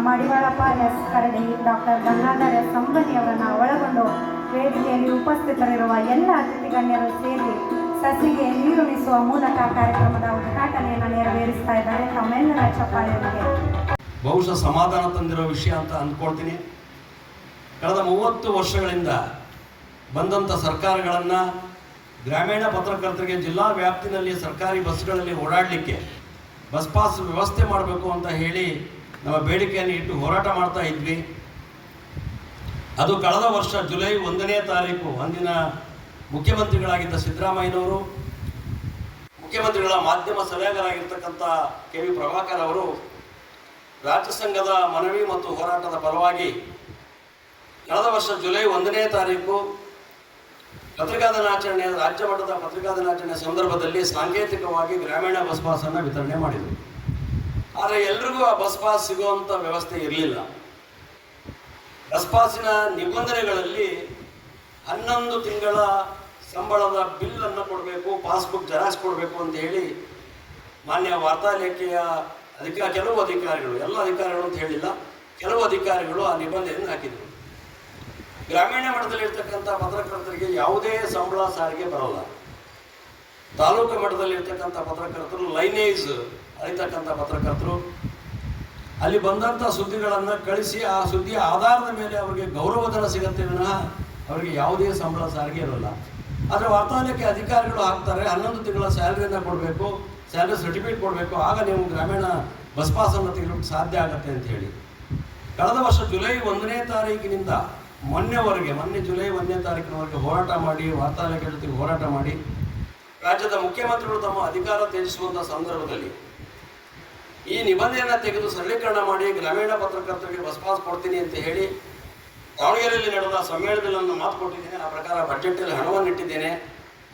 Madivalappa S ಕರಡಿ, doctor Gangadhara S ಸಂಬಂಧಿಯವರನ್ನು ಒಳಗೊಂಡು ವೇದಿಕೆಯಲ್ಲಿ ಉಪಸ್ಥಿತರಿರುವ ಎಲ್ಲ ಅತಿಥಿ ಗಣ್ಯರು ಸೇರಿ ಸಸಿಗೆ ನೀರುಣಿಸುವ ಮೂಲಕ ಕಾರ್ಯಕ್ರಮದ ಉದ್ಘಾಟನೆಯನ್ನು ನೆರವೇರಿಸ್ತಾ ಇದ್ದಾರೆ. ತಮ್ಮೆಲ್ಲರ ಚಪ್ಪಾಳೆಯೊಂದಿಗೆ ಬಹುಶಃ ಸಮಾಧಾನ ತಂದಿರೋ ವಿಷಯ ಅಂತ ಅಂದ್ಕೊಳ್ತೀನಿ. ಕಳೆದ 30 ವರ್ಷಗಳಿಂದ ಬಂದಂಥ ಸರ್ಕಾರಗಳನ್ನು ಗ್ರಾಮೀಣ ಪತ್ರಕರ್ತರಿಗೆ ಜಿಲ್ಲಾ ವ್ಯಾಪ್ತಿನಲ್ಲಿ ಸರ್ಕಾರಿ ಬಸ್ಗಳಲ್ಲಿ ಓಡಾಡಲಿಕ್ಕೆ ಬಸ್ ಪಾಸ್ ವ್ಯವಸ್ಥೆ ಮಾಡಬೇಕು ಅಂತ ಹೇಳಿ ನಮ್ಮ ಬೇಡಿಕೆಯನ್ನು ಇಟ್ಟು ಹೋರಾಟ ಮಾಡ್ತಾ ಇದ್ವಿ. ಅದು ಕಳೆದ ವರ್ಷ ಜುಲೈ 1ನೇ ತಾರೀಕು ಅಂದಿನ ಮುಖ್ಯಮಂತ್ರಿಗಳಾಗಿದ್ದ ಸಿದ್ದರಾಮಯ್ಯನವರು, ಮುಖ್ಯಮಂತ್ರಿಗಳ ಮಾಧ್ಯಮ ಸಲಹೆಗಾರರಾಗಿರ್ತಕ್ಕಂಥ ಕೆ.ವಿ. ಪ್ರಭಾಕರ್ ಅವರು ರಾಜ್ಯ ಸಂಘದ ಮನವಿ ಮತ್ತು ಹೋರಾಟದ ಫಲವಾಗಿ ಕಳೆದ ವರ್ಷ ಜುಲೈ 1ನೇ ತಾರೀಕು ಪತ್ರಿಕಾ ದಿನಾಚರಣೆ, ರಾಜ್ಯ ಮಟ್ಟದ ಪತ್ರಿಕಾ ದಿನಾಚರಣೆ ಸಂದರ್ಭದಲ್ಲಿ ಸಾಂಕೇತಿಕವಾಗಿ ಗ್ರಾಮೀಣ ಬಸ್ ಪಾಸನ್ನು ವಿತರಣೆ ಮಾಡಿದರು. ಆದರೆ ಎಲ್ರಿಗೂ ಆ ಬಸ್ ಪಾಸ್ ಸಿಗುವಂಥ ವ್ಯವಸ್ಥೆ ಇರಲಿಲ್ಲ. ಬಸ್ ಪಾಸಿನ ನಿಬಂಧನೆಗಳಲ್ಲಿ 11 ತಿಂಗಳ ಸಂಬಳದ ಬಿಲ್ಲನ್ನು ಕೊಡಬೇಕು, ಪಾಸ್ಬುಕ್ ಜೆರಾಕ್ಸ್ ಕೊಡಬೇಕು ಅಂತ ಹೇಳಿ ಮಾನ್ಯ ವಾರ್ತಾ ಇಲಾಖೆಯ ಕೆಲವು ಅಧಿಕಾರಿಗಳು, ಎಲ್ಲ ಅಧಿಕಾರಿಗಳು ಅಂತ ಹೇಳಿಲ್ಲ, ಕೆಲವು ಅಧಿಕಾರಿಗಳು ಆ ನಿಬಂಧನೆಯನ್ನು ಹಾಕಿದರು. ಗ್ರಾಮೀಣ ಮಟ್ಟದಲ್ಲಿರ್ತಕ್ಕಂಥ ಪತ್ರಕರ್ತರಿಗೆ ಯಾವುದೇ ಸಂಬಳ ಸಾರಿಗೆ ಬರೋಲ್ಲ. ತಾಲೂಕು ಮಟ್ಟದಲ್ಲಿರ್ತಕ್ಕಂಥ ಪತ್ರಕರ್ತರು, ಲೈನೇಜ್ ಅಳಿತಕ್ಕಂಥ ಪತ್ರಕರ್ತರು ಅಲ್ಲಿ ಬಂದಂಥ ಸುದ್ದಿಗಳನ್ನು ಕಳಿಸಿ ಆ ಸುದ್ದಿಯ ಆಧಾರದ ಮೇಲೆ ಅವರಿಗೆ ಗೌರವಧನ ಸಿಗುತ್ತೆ ವಿನಃ ಅವರಿಗೆ ಯಾವುದೇ ಸಂಬಳ ಸಾರಿಗೆ ಇರೋಲ್ಲ. ಆದರೆ ವಾರ್ತಾ ಇಲಾಖೆ ಅಧಿಕಾರಿಗಳು ಹಾಕ್ತಾರೆ, 11 ತಿಂಗಳ ಸ್ಯಾಲ್ರಿಯನ್ನು ಕೊಡಬೇಕು, ಸ್ಯಾಲ್ರಿ ಸರ್ಟಿಫಿಕೇಟ್ ಕೊಡಬೇಕು, ಆಗ ನೀವು ಗ್ರಾಮೀಣ ಬಸ್ ಪಾಸನ್ನು ತೆಗೆದುಕೊಳ್ಳಕ್ಕೆ ಸಾಧ್ಯ ಆಗುತ್ತೆ ಅಂತ ಹೇಳಿ ಕಳೆದ ವರ್ಷ ಜುಲೈ 1ನೇ ತಾರೀಕಿನಿಂದ ಮೊನ್ನೆ ಜುಲೈ 1ನೇ ತಾರೀಕಿನವರೆಗೆ ಹೋರಾಟ ಮಾಡಿ, ವಾರ್ತಾ ಇಲಾಖೆ ಜೊತೆಗೆ ಹೋರಾಟ ಮಾಡಿ ರಾಜ್ಯದ ಮುಖ್ಯಮಂತ್ರಿಗಳು ತಮ್ಮ ಅಧಿಕಾರ ತ್ಯಜಿಸುವಂಥ ಸಂದರ್ಭದಲ್ಲಿ ಈ ನಿಬಂಧನೆಯನ್ನು ತೆಗೆದು ಸರಳೀಕರಣ ಮಾಡಿ ಗ್ರಾಮೀಣ ಪತ್ರಕರ್ತರಿಗೆ ಬಸ್ ಪಾಸ್ ಕೊಡ್ತೀನಿ ಅಂತ ಹೇಳಿ ದಾವಣಗೆರೆಯಲ್ಲಿ ನಡೆದ ಸಮ್ಮೇಳನದಲ್ಲಿ ನಾನು ಮಾತು ಕೊಟ್ಟಿದ್ದೇನೆ. ಆ ಪ್ರಕಾರ ಬಜೆಟಲ್ಲಿ ಹಣವನ್ನು ಇಟ್ಟಿದ್ದೇನೆ,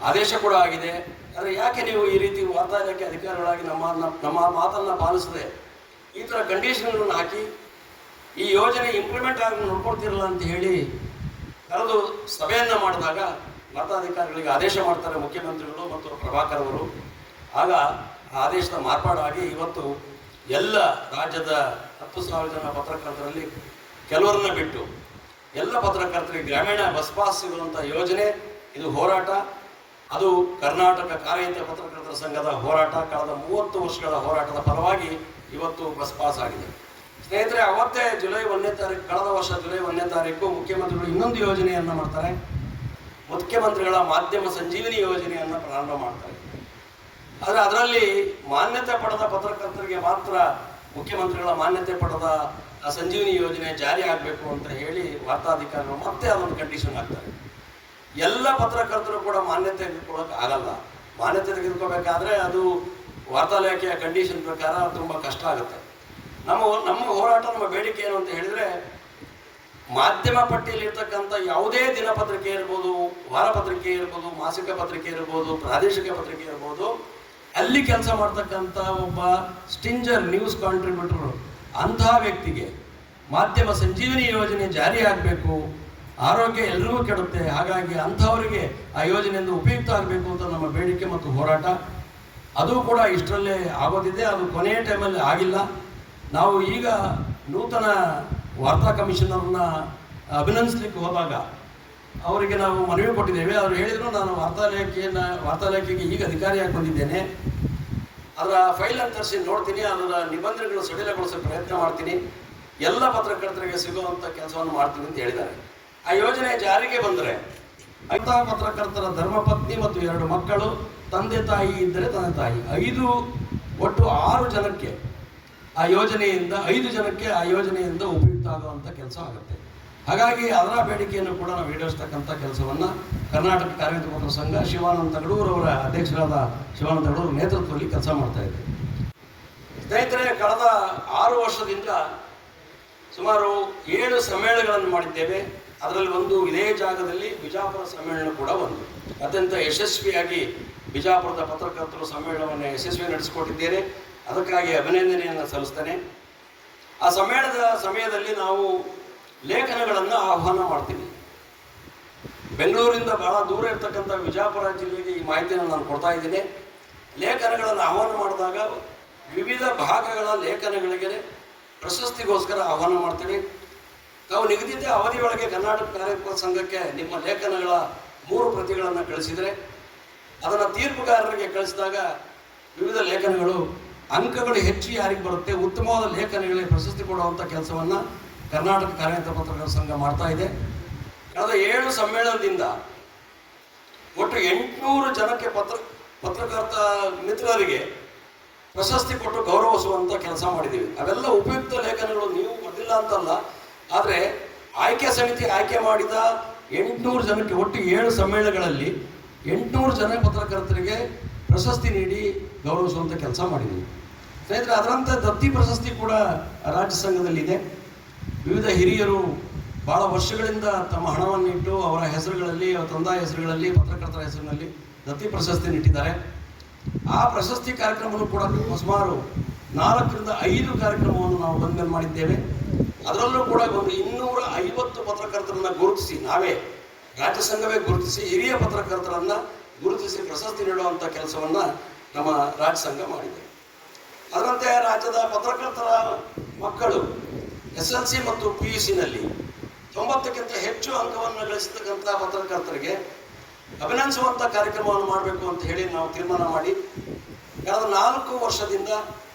ಆದೇಶ ಕೂಡ ಆಗಿದೆ. ಆದರೆ ಯಾಕೆ ನೀವು ಈ ರೀತಿ ವಾರ್ತಾ ಇಲಾಖೆ ಅಧಿಕಾರಿಗಳಾಗಿ ನಮ್ಮ ಮಾತನ್ನು ಪಾಲಿಸದೆ ಈ ಥರ ಕಂಡೀಷನ್ಗಳನ್ನು ಹಾಕಿ ಈ ಯೋಜನೆ ಇಂಪ್ಲಿಮೆಂಟ್ ಆಗಿ ನೋಡ್ಕೊಳ್ತಿರಲ್ಲ ಅಂತ ಹೇಳಿ ಕರೆದು ಸಭೆಯನ್ನು ಮಾಡಿದಾಗ ವಾರ್ತಾಧಿಕಾರಿಗಳಿಗೆ ಆದೇಶ ಮಾಡ್ತಾರೆ ಮುಖ್ಯಮಂತ್ರಿಗಳು ಮತ್ತು ಪ್ರಭಾಕರ್ ಅವರು. ಆಗ ಆ ಆದೇಶದ ಮಾರ್ಪಾಡಾಗಿ ಇವತ್ತು ಎಲ್ಲ ರಾಜ್ಯದ 10,000 ಜನ ಪತ್ರಕರ್ತರಲ್ಲಿ ಕೆಲವರನ್ನ ಬಿಟ್ಟು ಎಲ್ಲ ಪತ್ರಕರ್ತರಿಗೆ ಗ್ರಾಮೀಣ ಬಸ್ ಪಾಸ್ ಸಿಗುವಂಥ ಯೋಜನೆ, ಇದು ಹೋರಾಟ. ಅದು ಕರ್ನಾಟಕ ಕಾರ್ಯನಿರತ ಪತ್ರಕರ್ತರ ಸಂಘದ ಹೋರಾಟ, ಕಳೆದ 30 ವರ್ಷಗಳ ಹೋರಾಟದ ಫಲವಾಗಿ ಇವತ್ತು ಬಸ್ ಪಾಸ್ ಆಗಿದೆ. ಸ್ನೇಹಿತರೆ, ಅವತ್ತೇ ಜುಲೈ 1ನೇ ತಾರೀಕು, ಕಳೆದ ವರ್ಷ ಜುಲೈ 1ನೇ ತಾರೀಕು ಮುಖ್ಯಮಂತ್ರಿಗಳು ಇನ್ನೊಂದು ಯೋಜನೆಯನ್ನು ಮಾಡ್ತಾರೆ. ಮುಖ್ಯಮಂತ್ರಿಗಳ ಮಾಧ್ಯಮ ಸಂಜೀವಿನಿ ಯೋಜನೆಯನ್ನು ಪ್ರಾರಂಭ ಮಾಡ್ತಾರೆ. ಆದರೆ ಅದರಲ್ಲಿ ಮಾನ್ಯತೆ ಪಡೆದ ಪತ್ರಕರ್ತರಿಗೆ ಮಾತ್ರ ಮುಖ್ಯಮಂತ್ರಿಗಳ ಮಾನ್ಯತೆ ಪಡೆದ ಸಂಜೀವಿನಿ ಯೋಜನೆ ಜಾರಿ ಆಗಬೇಕು ಅಂತ ಹೇಳಿ ವಾರ್ತಾಧಿಕಾರಿಗಳು ಮತ್ತೆ ಅದೊಂದು ಕಂಡೀಷನ್ ಹಾಕ್ತಾರೆ. ಎಲ್ಲ ಪತ್ರಕರ್ತರು ಕೂಡ ಮಾನ್ಯತೆ ತೆಗೆದುಕೊಳ್ಳೋಕೆ ಆಗಲ್ಲ. ಮಾನ್ಯತೆ ತೆಗೆದುಕೋಬೇಕಾದ್ರೆ ಅದು ವಾರ್ತಾ ಇಲಾಖೆಯ ಕಂಡೀಷನ್ ಪ್ರಕಾರ ತುಂಬ ಕಷ್ಟ ಆಗುತ್ತೆ. ನಮ್ಮ ಹೋರಾಟ, ನಮ್ಮ ಬೇಡಿಕೆ ಏನು ಅಂತ ಹೇಳಿದರೆ, ಮಾಧ್ಯಮ ಪಟ್ಟಿಯಲ್ಲಿರ್ತಕ್ಕಂಥ ಯಾವುದೇ ದಿನಪತ್ರಿಕೆ ಇರ್ಬೋದು, ವಾರಪತ್ರಿಕೆ ಇರ್ಬೋದು, ಮಾಸಿಕ ಪತ್ರಿಕೆ ಇರ್ಬೋದು, ಪ್ರಾದೇಶಿಕ ಪತ್ರಿಕೆ ಇರ್ಬೋದು, ಅಲ್ಲಿ ಕೆಲಸ ಮಾಡ್ತಕ್ಕಂಥ ಒಬ್ಬ ಸ್ಟಿಂಜರ್ ನ್ಯೂಸ್ ಕಾಂಟ್ರಿಬ್ಯೂಟರ್, ಅಂತಹ ವ್ಯಕ್ತಿಗೆ ಮಾಧ್ಯಮ ಸಂಜೀವಿನಿ ಯೋಜನೆ ಜಾರಿ ಆಗಬೇಕು. ಆರೋಗ್ಯ ಎಲ್ಲರಿಗೂ ಕೆಡುತ್ತೆ, ಹಾಗಾಗಿ ಅಂಥವರಿಗೆ ಆ ಯೋಜನೆಯಿಂದ ಉಪಯುಕ್ತ ಆಗಬೇಕು ಅಂತ ನಮ್ಮ ಬೇಡಿಕೆ ಮತ್ತು ಹೋರಾಟ. ಅದು ಕೂಡ ಇಷ್ಟರಲ್ಲೇ ಆಗೋದಿದೆ, ಅದು ಕೊನೆಯ ಟೈಮಲ್ಲಿ ಆಗಿಲ್ಲ. ನಾವು ಈಗ ನೂತನ ವಾರ್ತಾ ಕಮಿಷನರ್ನ ಅಭಿನಂದಿಸಲಿಕ್ಕೆ ಹೋದಾಗ ಅವರಿಗೆ ನಾವು ಮನವಿ ಕೊಟ್ಟಿದ್ದೇವೆ. ಅವರು ಹೇಳಿದರು, ನಾನು ವಾರ್ತಾ ಇಲಾಖೆಗೆ ಈಗ ಅಧಿಕಾರಿಯಾಗಿ ಬಂದಿದ್ದೇನೆ, ಅದರ ಫೈಲನ್ನು ತರಿಸಿ ನೋಡ್ತೀನಿ, ಅದರ ನಿಬಂಧನೆಗಳು ಸಡಿಲಗೊಳಿಸೋ ಪ್ರಯತ್ನ ಮಾಡ್ತೀನಿ, ಎಲ್ಲ ಪತ್ರಕರ್ತರಿಗೆ ಸಿಗುವಂಥ ಕೆಲಸವನ್ನು ಮಾಡ್ತೀನಿ ಅಂತ ಹೇಳಿದ್ದಾರೆ. ಆ ಯೋಜನೆ ಜಾರಿಗೆ ಬಂದರೆ ಅಂಥ ಪತ್ರಕರ್ತರ ಧರ್ಮಪತ್ನಿ ಮತ್ತು 2 ಮಕ್ಕಳು, ತಂದೆ ತಾಯಿ ಇದ್ದರೆ ತಂದೆ ತಾಯಿ, ಒಟ್ಟು 6 ಜನಕ್ಕೆ ಆ ಯೋಜನೆಯಿಂದ 5 ಜನಕ್ಕೆ ಆ ಯೋಜನೆಯಿಂದ ಉಪಯುಕ್ತ ಆಗುವಂಥ ಕೆಲಸ ಆಗುತ್ತೆ. ಹಾಗಾಗಿ ಅದರ ಬೇಡಿಕೆಯನ್ನು ಕೂಡ ನಾವು ಈಡೇರಿಸ್ತಕ್ಕಂಥ ಕೆಲಸವನ್ನು ಕರ್ನಾಟಕ ಕಾರ್ಯನಿರತ ಪತ್ರಕರ್ತರ ಸಂಘ ಶಿವಾನಂದ ತಗಡೂರವರ ಅಧ್ಯಕ್ಷರಾದ ಶಿವಾನಂದ ತಗಡೂರ ನೇತೃತ್ವದಲ್ಲಿ ಕೆಲಸ ಮಾಡ್ತಾ ಇದೆ. ಸ್ನೇಹಿತರೆ, ಕಳೆದ 6 ವರ್ಷದಿಂದ ಸುಮಾರು 7 ಸಮ್ಮೇಳನಗಳನ್ನು ಮಾಡಿದ್ದೇವೆ. ಅದರಲ್ಲಿ ಒಂದು ಇದೇ ಜಾಗದಲ್ಲಿ ಬಿಜಾಪುರ ಸಮ್ಮೇಳನ ಕೂಡ ಒಂದು ಅತ್ಯಂತ ಯಶಸ್ವಿಯಾಗಿ ಬಿಜಾಪುರದ ಪತ್ರಕರ್ತರು ಸಮ್ಮೇಳನವನ್ನು ಯಶಸ್ವಿ ನಡೆಸಿಕೊಟ್ಟಿದ್ದೇನೆ. ಅದಕ್ಕಾಗಿ ಅಭಿನಂದನೆಯನ್ನು ಸಲ್ಲಿಸ್ತೇನೆ. ಆ ಸಮ್ಮೇಳನದ ಸಮಯದಲ್ಲಿ ನಾವು ಲೇಖನಗಳನ್ನು ಆಹ್ವಾನ ಮಾಡ್ತೀವಿ. ಬೆಂಗಳೂರಿಂದ ಬಹಳ ದೂರ ಇರ್ತಕ್ಕಂಥ ವಿಜಾಪುರ ಜಿಲ್ಲೆಗೆ ಈ ಮಾಹಿತಿಯನ್ನು ನಾನು ಕೊಡ್ತಾ ಇದ್ದೀನಿ. ಲೇಖನಗಳನ್ನು ಆಹ್ವಾನ ಮಾಡಿದಾಗ ವಿವಿಧ ಭಾಗಗಳ ಲೇಖನಗಳಿಗೆ ಪ್ರಶಸ್ತಿಗೋಸ್ಕರ ಆಹ್ವಾನ ಮಾಡ್ತೀವಿ. ತಾವು ನಿಗದಿತ ಅವಧಿಯೊಳಗೆ ಕರ್ನಾಟಕ ಕಾರ್ಯಕರ್ತರ ಸಂಘಕ್ಕೆ ನಿಮ್ಮ ಲೇಖನಗಳ 3 ಪ್ರತಿಗಳನ್ನು ಕಳಿಸಿದರೆ ಅದನ್ನು ತೀರ್ಪುಗಾರರಿಗೆ ಕಳಿಸಿದಾಗ ವಿವಿಧ ಲೇಖನಗಳು ಅಂಕಗಳು ಹೆಚ್ಚು ಯಾರಿಗೆ ಬರುತ್ತೆ, ಉತ್ತಮವಾದ ಲೇಖನಗಳಿಗೆ ಪ್ರಶಸ್ತಿ ಕೊಡುವಂಥ ಕೆಲಸವನ್ನು ಕರ್ನಾಟಕ ಕಾರ್ಯಕರ್ತರ ಪತ್ರಕರ್ತರ ಸಂಘ ಮಾಡ್ತಾ ಇದೆ. ಕಳೆದ 7 ಸಮ್ಮೇಳನದಿಂದ ಒಟ್ಟು 800 ಜನಕ್ಕೆ ಪತ್ರಕರ್ತ ಮಿತ್ರರಿಗೆ ಪ್ರಶಸ್ತಿ ಕೊಟ್ಟು ಗೌರವಿಸುವಂಥ ಕೆಲಸ ಮಾಡಿದ್ದೀವಿ. ಅವೆಲ್ಲ ಉಪಯುಕ್ತ ಲೇಖನಗಳು, ನೀವು ಮೊದಲಿಲ್ಲ ಅಂತಲ್ಲ, ಆದರೆ ಆಯ್ಕೆ ಸಮಿತಿ ಆಯ್ಕೆ ಮಾಡಿದ 800 ಜನಕ್ಕೆ ಒಟ್ಟು 7 ಸಮ್ಮೇಳನಗಳಲ್ಲಿ 800 ಜನ ಪತ್ರಕರ್ತರಿಗೆ ಪ್ರಶಸ್ತಿ ನೀಡಿ ಗೌರವಿಸುವಂಥ ಕೆಲಸ ಮಾಡಿದ್ದೀವಿ. ಸ್ನೇಹಿತರೆ, ಅದರಂತೆ ದತ್ತಿ ಪ್ರಶಸ್ತಿ ಕೂಡ ರಾಜ್ಯ ಸಂಘದಲ್ಲಿದೆ. ವಿವಿಧ ಹಿರಿಯರು ಭಾಳ ವರ್ಷಗಳಿಂದ ತಮ್ಮ ಹಣವನ್ನಿಟ್ಟು ಅವರ ಹೆಸರುಗಳಲ್ಲಿ, ಅವರ ತಂದೆ ಹೆಸರುಗಳಲ್ಲಿ, ಪತ್ರಕರ್ತರ ಹೆಸರಿನಲ್ಲಿ ದತ್ತಿ ಪ್ರಶಸ್ತಿ ನೀಟ್ಟಿದ್ದಾರೆ. ಆ ಪ್ರಶಸ್ತಿ ಕಾರ್ಯಕ್ರಮವನ್ನು ಕೂಡ ಸುಮಾರು 4 ರಿಂದ 5 ಕಾರ್ಯಕ್ರಮವನ್ನು ನಾವು ಬಂದ್ಮೇಲೆ ಮಾಡಿದ್ದೇವೆ. ಅದರಲ್ಲೂ ಕೂಡ ಒಂದು 250 ಪತ್ರಕರ್ತರನ್ನು ಗುರುತಿಸಿ, ನಾವೇ ರಾಜ್ಯ ಸಂಘವೇ ಗುರುತಿಸಿ ಹಿರಿಯ ಪತ್ರಕರ್ತರನ್ನು ಗುರುತಿಸಿ ಪ್ರಶಸ್ತಿ ನೀಡುವಂಥ ಕೆಲಸವನ್ನು ನಮ್ಮ ರಾಜ್ಯ ಸಂಘ ಮಾಡಿದೆ. ಅದರಂತೆ ರಾಜ್ಯದ ಪತ್ರಕರ್ತರ ಮಕ್ಕಳು SLC ಮತ್ತು PUCನಲ್ಲಿ 90ಕ್ಕಿಂತ ಹೆಚ್ಚು ಅಂಕವನ್ನು ಗಳಿಸತಕ್ಕಂಥ ಪತ್ರಕರ್ತರಿಗೆ ಅಭಿನಂದಿಸುವಂಥ ಕಾರ್ಯಕ್ರಮವನ್ನು ಮಾಡಬೇಕು ಅಂತ ಹೇಳಿ ನಾವು ತೀರ್ಮಾನ ಮಾಡಿ ಕಳೆದ 4 ವರ್ಷದಿಂದ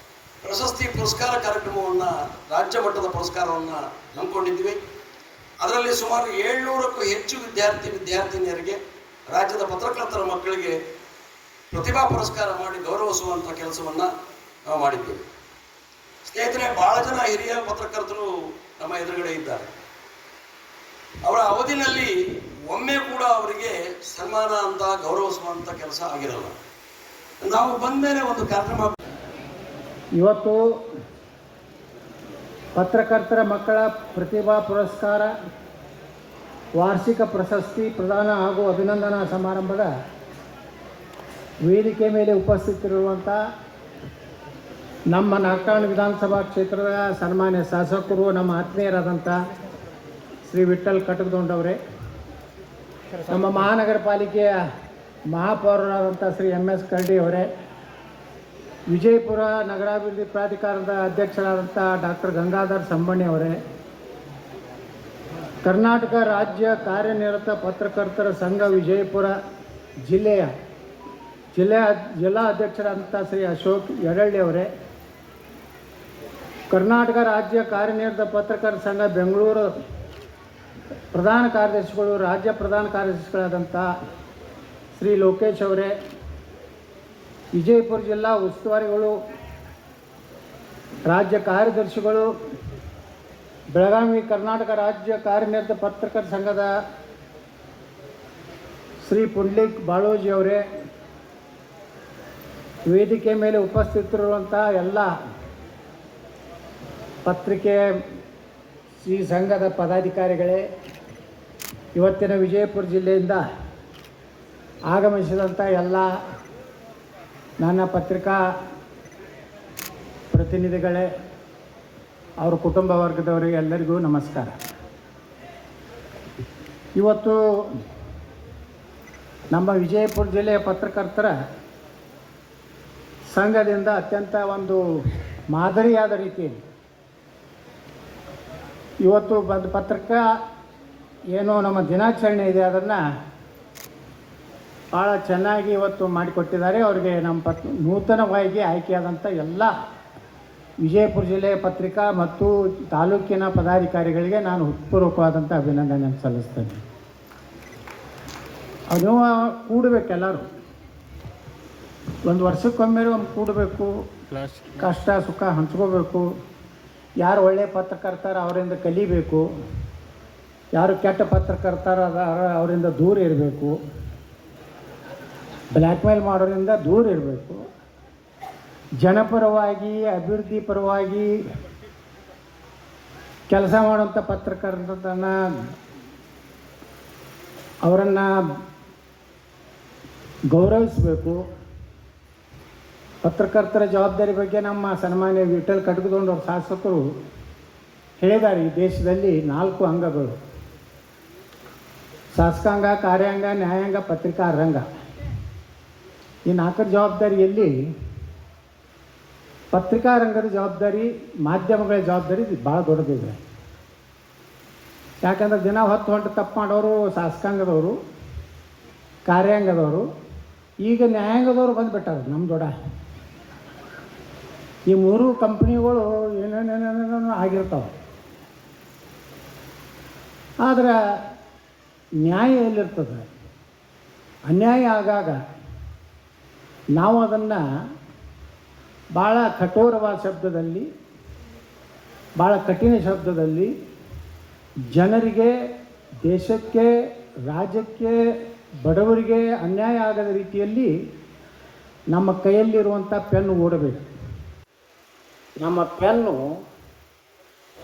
ಪ್ರಶಸ್ತಿ ಪುರಸ್ಕಾರ ಕಾರ್ಯಕ್ರಮವನ್ನು, ರಾಜ್ಯ ಮಟ್ಟದ ಪುರಸ್ಕಾರವನ್ನು ಹಮ್ಮಿಕೊಂಡಿದ್ವಿ. ಅದರಲ್ಲಿ ಸುಮಾರು 700ಕ್ಕೂ ಹೆಚ್ಚು ವಿದ್ಯಾರ್ಥಿನಿಯರಿಗೆ, ರಾಜ್ಯದ ಪತ್ರಕರ್ತರ ಮಕ್ಕಳಿಗೆ ಪ್ರತಿಭಾ ಪುರಸ್ಕಾರ ಮಾಡಿ ಗೌರವಿಸುವಂಥ ಕೆಲಸವನ್ನು ನಾವು ಮಾಡಿದ್ದೇವೆ. ಸ್ನೇಹಿತರೆ, ಭಾಳ ಜನ ಹಿರಿಯ ಪತ್ರಕರ್ತರು ನಮ್ಮ ಎದುರುಗಡೆ ಇದ್ದಾರೆ. ಅವರ ಅವಧಿನಲ್ಲಿ ಒಮ್ಮೆ ಕೂಡ ಅವರಿಗೆ ಸನ್ಮಾನ ಅಂತ ಗೌರವಿಸುವಂಥ ಕೆಲಸ ಆಗಿರಲ್ಲ. ನಾವು ಬಂದ ಮೇಲೆ ಒಂದು ಕಾರ್ಯಕ್ರಮ, ಇವತ್ತು ಪತ್ರಕರ್ತರ ಮಕ್ಕಳ ಪ್ರತಿಭಾ ಪುರಸ್ಕಾರ ವಾರ್ಷಿಕ ಪ್ರಶಸ್ತಿ ಪ್ರದಾನ ಹಾಗೂ ಅಭಿನಂದನಾ ಸಮಾರಂಭದ ವೇದಿಕೆ ಮೇಲೆ ಉಪಸ್ಥಿತರಿರುವಂಥ ನಮ್ಮ ನಾಗಠಾಣ ವಿಧಾನಸಭಾ ಕ್ಷೇತ್ರದ ಸನ್ಮಾನ್ಯ ಶಾಸಕರು, ನಮ್ಮ ಆತ್ಮೀಯರಾದಂಥ ಶ್ರೀ ವಿಠ್ಠಲ್ ಕಟಕದೊಂಡವರೇ, ನಮ್ಮ ಮಹಾನಗರ ಪಾಲಿಕೆಯ ಮಹಾಪೌರರಾದಂಥ ಶ್ರೀ MS ಕರಡಿ ಅವರೇ, ವಿಜಯಪುರ ನಗರಾಭಿವೃದ್ಧಿ ಪ್ರಾಧಿಕಾರದ ಅಧ್ಯಕ್ಷರಾದಂಥ ಡಾಕ್ಟರ್ ಗಂಗಾಧರ್ ಸಂಬಣ್ಣಿ ಅವರೇ, ಕರ್ನಾಟಕ ರಾಜ್ಯ ಕಾರ್ಯನಿರತ ಪತ್ರಕರ್ತರ ಸಂಘ ವಿಜಯಪುರ ಜಿಲ್ಲಾ ಅಧ್ಯಕ್ಷರಾದಂಥ ಶ್ರೀ ಅಶೋಕ್ ಯಡಳ್ಳಿ ಅವರೇ, ಕರ್ನಾಟಕ ರಾಜ್ಯ ಕಾರ್ಯನಿರತ ಪತ್ರಕರ್ತರ ಸಂಘ ಬೆಂಗಳೂರು ಪ್ರಧಾನ ಕಾರ್ಯದರ್ಶಿಗಳು, ರಾಜ್ಯ ಪ್ರಧಾನ ಕಾರ್ಯದರ್ಶಿಗಳಾದಂಥ ಶ್ರೀ ಲೋಕೇಶ್ ಅವರೇ, ವಿಜಯಪುರ ಜಿಲ್ಲಾ ಉಸ್ತುವಾರಿಗಳು, ರಾಜ್ಯ ಕಾರ್ಯದರ್ಶಿಗಳು, ಬೆಳಗಾವಿ ಕರ್ನಾಟಕ ರಾಜ್ಯ ಕಾರ್ಯನಿರತ ಪತ್ರಕರ್ತರ ಸಂಘದ ಶ್ರೀ ಪುಂಡ್ಲಿಕ್ ಬಾಳೋಜಿ ಅವರೇ, ವೇದಿಕೆ ಮೇಲೆ ಉಪಸ್ಥಿತರಿರುವಂಥ ಎಲ್ಲ ಪತ್ರಿಕೆ ಈ ಸಂಘದ ಪದಾಧಿಕಾರಿಗಳೇ, ಇವತ್ತಿನ ವಿಜಯಪುರ ಜಿಲ್ಲೆಯಿಂದ ಆಗಮಿಸಿದಂಥ ಎಲ್ಲ ನನ್ನ ಪತ್ರಿಕಾ ಪ್ರತಿನಿಧಿಗಳೇ, ಅವರ ಕುಟುಂಬ ವರ್ಗದವರಿಗೆ ಎಲ್ಲರಿಗೂ ನಮಸ್ಕಾರ. ಇವತ್ತು ನಮ್ಮ ವಿಜಯಪುರ ಜಿಲ್ಲೆಯ ಪತ್ರಕರ್ತರ ಸಂಘದಿಂದ ಅತ್ಯಂತ ಒಂದು ಮಾದರಿಯಾದ ರೀತಿಯಲ್ಲಿ ಇವತ್ತು ಪತ್ರಿಕಾ ಏನೋ ನಮ್ಮ ದಿನಾಚರಣೆ ಇದೆ, ಅದನ್ನು ಭಾಳ ಚೆನ್ನಾಗಿ ಇವತ್ತು ಮಾಡಿಕೊಟ್ಟಿದ್ದಾರೆ. ಅವರಿಗೆ ನಮ್ಮ ನೂತನವಾಗಿ ಆಯ್ಕೆಯಾದಂಥ ಎಲ್ಲ ವಿಜಯಪುರ ಜಿಲ್ಲೆಯ ಪತ್ರಿಕಾ ಮತ್ತು ತಾಲೂಕಿನ ಪದಾಧಿಕಾರಿಗಳಿಗೆ ನಾನು ಹೃತ್ಪೂರ್ವಕವಾದಂಥ ಅಭಿನಂದನೆ ಸಲ್ಲಿಸ್ತೇನೆ. ಅದು ಕೂಡಬೇಕೆಲ್ಲರೂ, ಒಂದು ವರ್ಷಕ್ಕೊಮ್ಮೆ ಒಂದು ಕೂಡಬೇಕು, ಕಷ್ಟ ಸುಖ ಹಂಚ್ಕೋಬೇಕು. ಯಾರು ಒಳ್ಳೆಯ ಪತ್ರಕರ್ತರ ಅವರಿಂದ ಕಲಿಬೇಕು, ಯಾರು ಕೆಟ್ಟ ಪತ್ರಕರ್ತರ ಅವರಿಂದ ದೂರ ಇರಬೇಕು, ಬ್ಲ್ಯಾಕ್ ಮೇಲ್ ಮಾಡೋದ್ರಿಂದ ದೂರ ಇರಬೇಕು. ಜನಪರವಾಗಿ ಅಭಿವೃದ್ಧಿ ಪರವಾಗಿ ಕೆಲಸ ಮಾಡುವಂಥ ಪತ್ರಕರ್ತರನ್ನ ಅವರನ್ನು ಗೌರವಿಸಬೇಕು. ಪತ್ರಕರ್ತರ ಜವಾಬ್ದಾರಿ ಬಗ್ಗೆ ನಮ್ಮ ಸನ್ಮಾನ್ಯ ವಿಠ್ಠಲ್ ಕಟಕದೊಂಡವ್ರ ಶಾಸಕರು ಹೇಳಿದ್ದಾರೆ. ಈ ದೇಶದಲ್ಲಿ 4 ಅಂಗಗಳು: ಶಾಸಕಾಂಗ, ಕಾರ್ಯಾಂಗ, ನ್ಯಾಯಾಂಗ, ಪತ್ರಿಕಾ ರಂಗ. ಈ 4 ಜವಾಬ್ದಾರಿಯಲ್ಲಿ ಪತ್ರಿಕಾ ರಂಗದ ಜವಾಬ್ದಾರಿ, ಮಾಧ್ಯಮಗಳ ಜವಾಬ್ದಾರಿ ಭಾಳ ದೊಡ್ಡದಿದೆ. ಯಾಕಂದ್ರೆ ದಿನ ಹೊತ್ತು ತಪ್ಪು ಮಾಡೋರು ಶಾಸಕಾಂಗದವರು, ಕಾರ್ಯಾಂಗದವರು, ಈಗ ನ್ಯಾಯಾಂಗದವರು ಬಂದುಬಿಟ್ಟಾರೆ ನಮ್ಮ ದೊಡ್ಡ. ಈ ಮೂರು ಕಂಪ್ನಿಗಳು ಏನೇನೇನೇನೇನೋ ಆಗಿರ್ತಾವೆ. ಆದರೆ ನ್ಯಾಯ ಎಲ್ಲಿರ್ತದೆ? ಅನ್ಯಾಯ ಆಗಾಗ ನಾವು ಅದನ್ನು ಭಾಳ ಕಠೋರವಾದ ಶಬ್ದದಲ್ಲಿ, ಭಾಳ ಕಠಿಣ ಶಬ್ದದಲ್ಲಿ ಜನರಿಗೆ, ದೇಶಕ್ಕೆ, ರಾಜ್ಯಕ್ಕೆ, ಬಡವರಿಗೆ ಅನ್ಯಾಯ ಆಗದ ರೀತಿಯಲ್ಲಿ ನಮ್ಮ ಕೈಯಲ್ಲಿರುವಂಥ ಪೆನ್ನು ಓಡಬೇಕು. ನಮ್ಮ ಪೆನ್ನು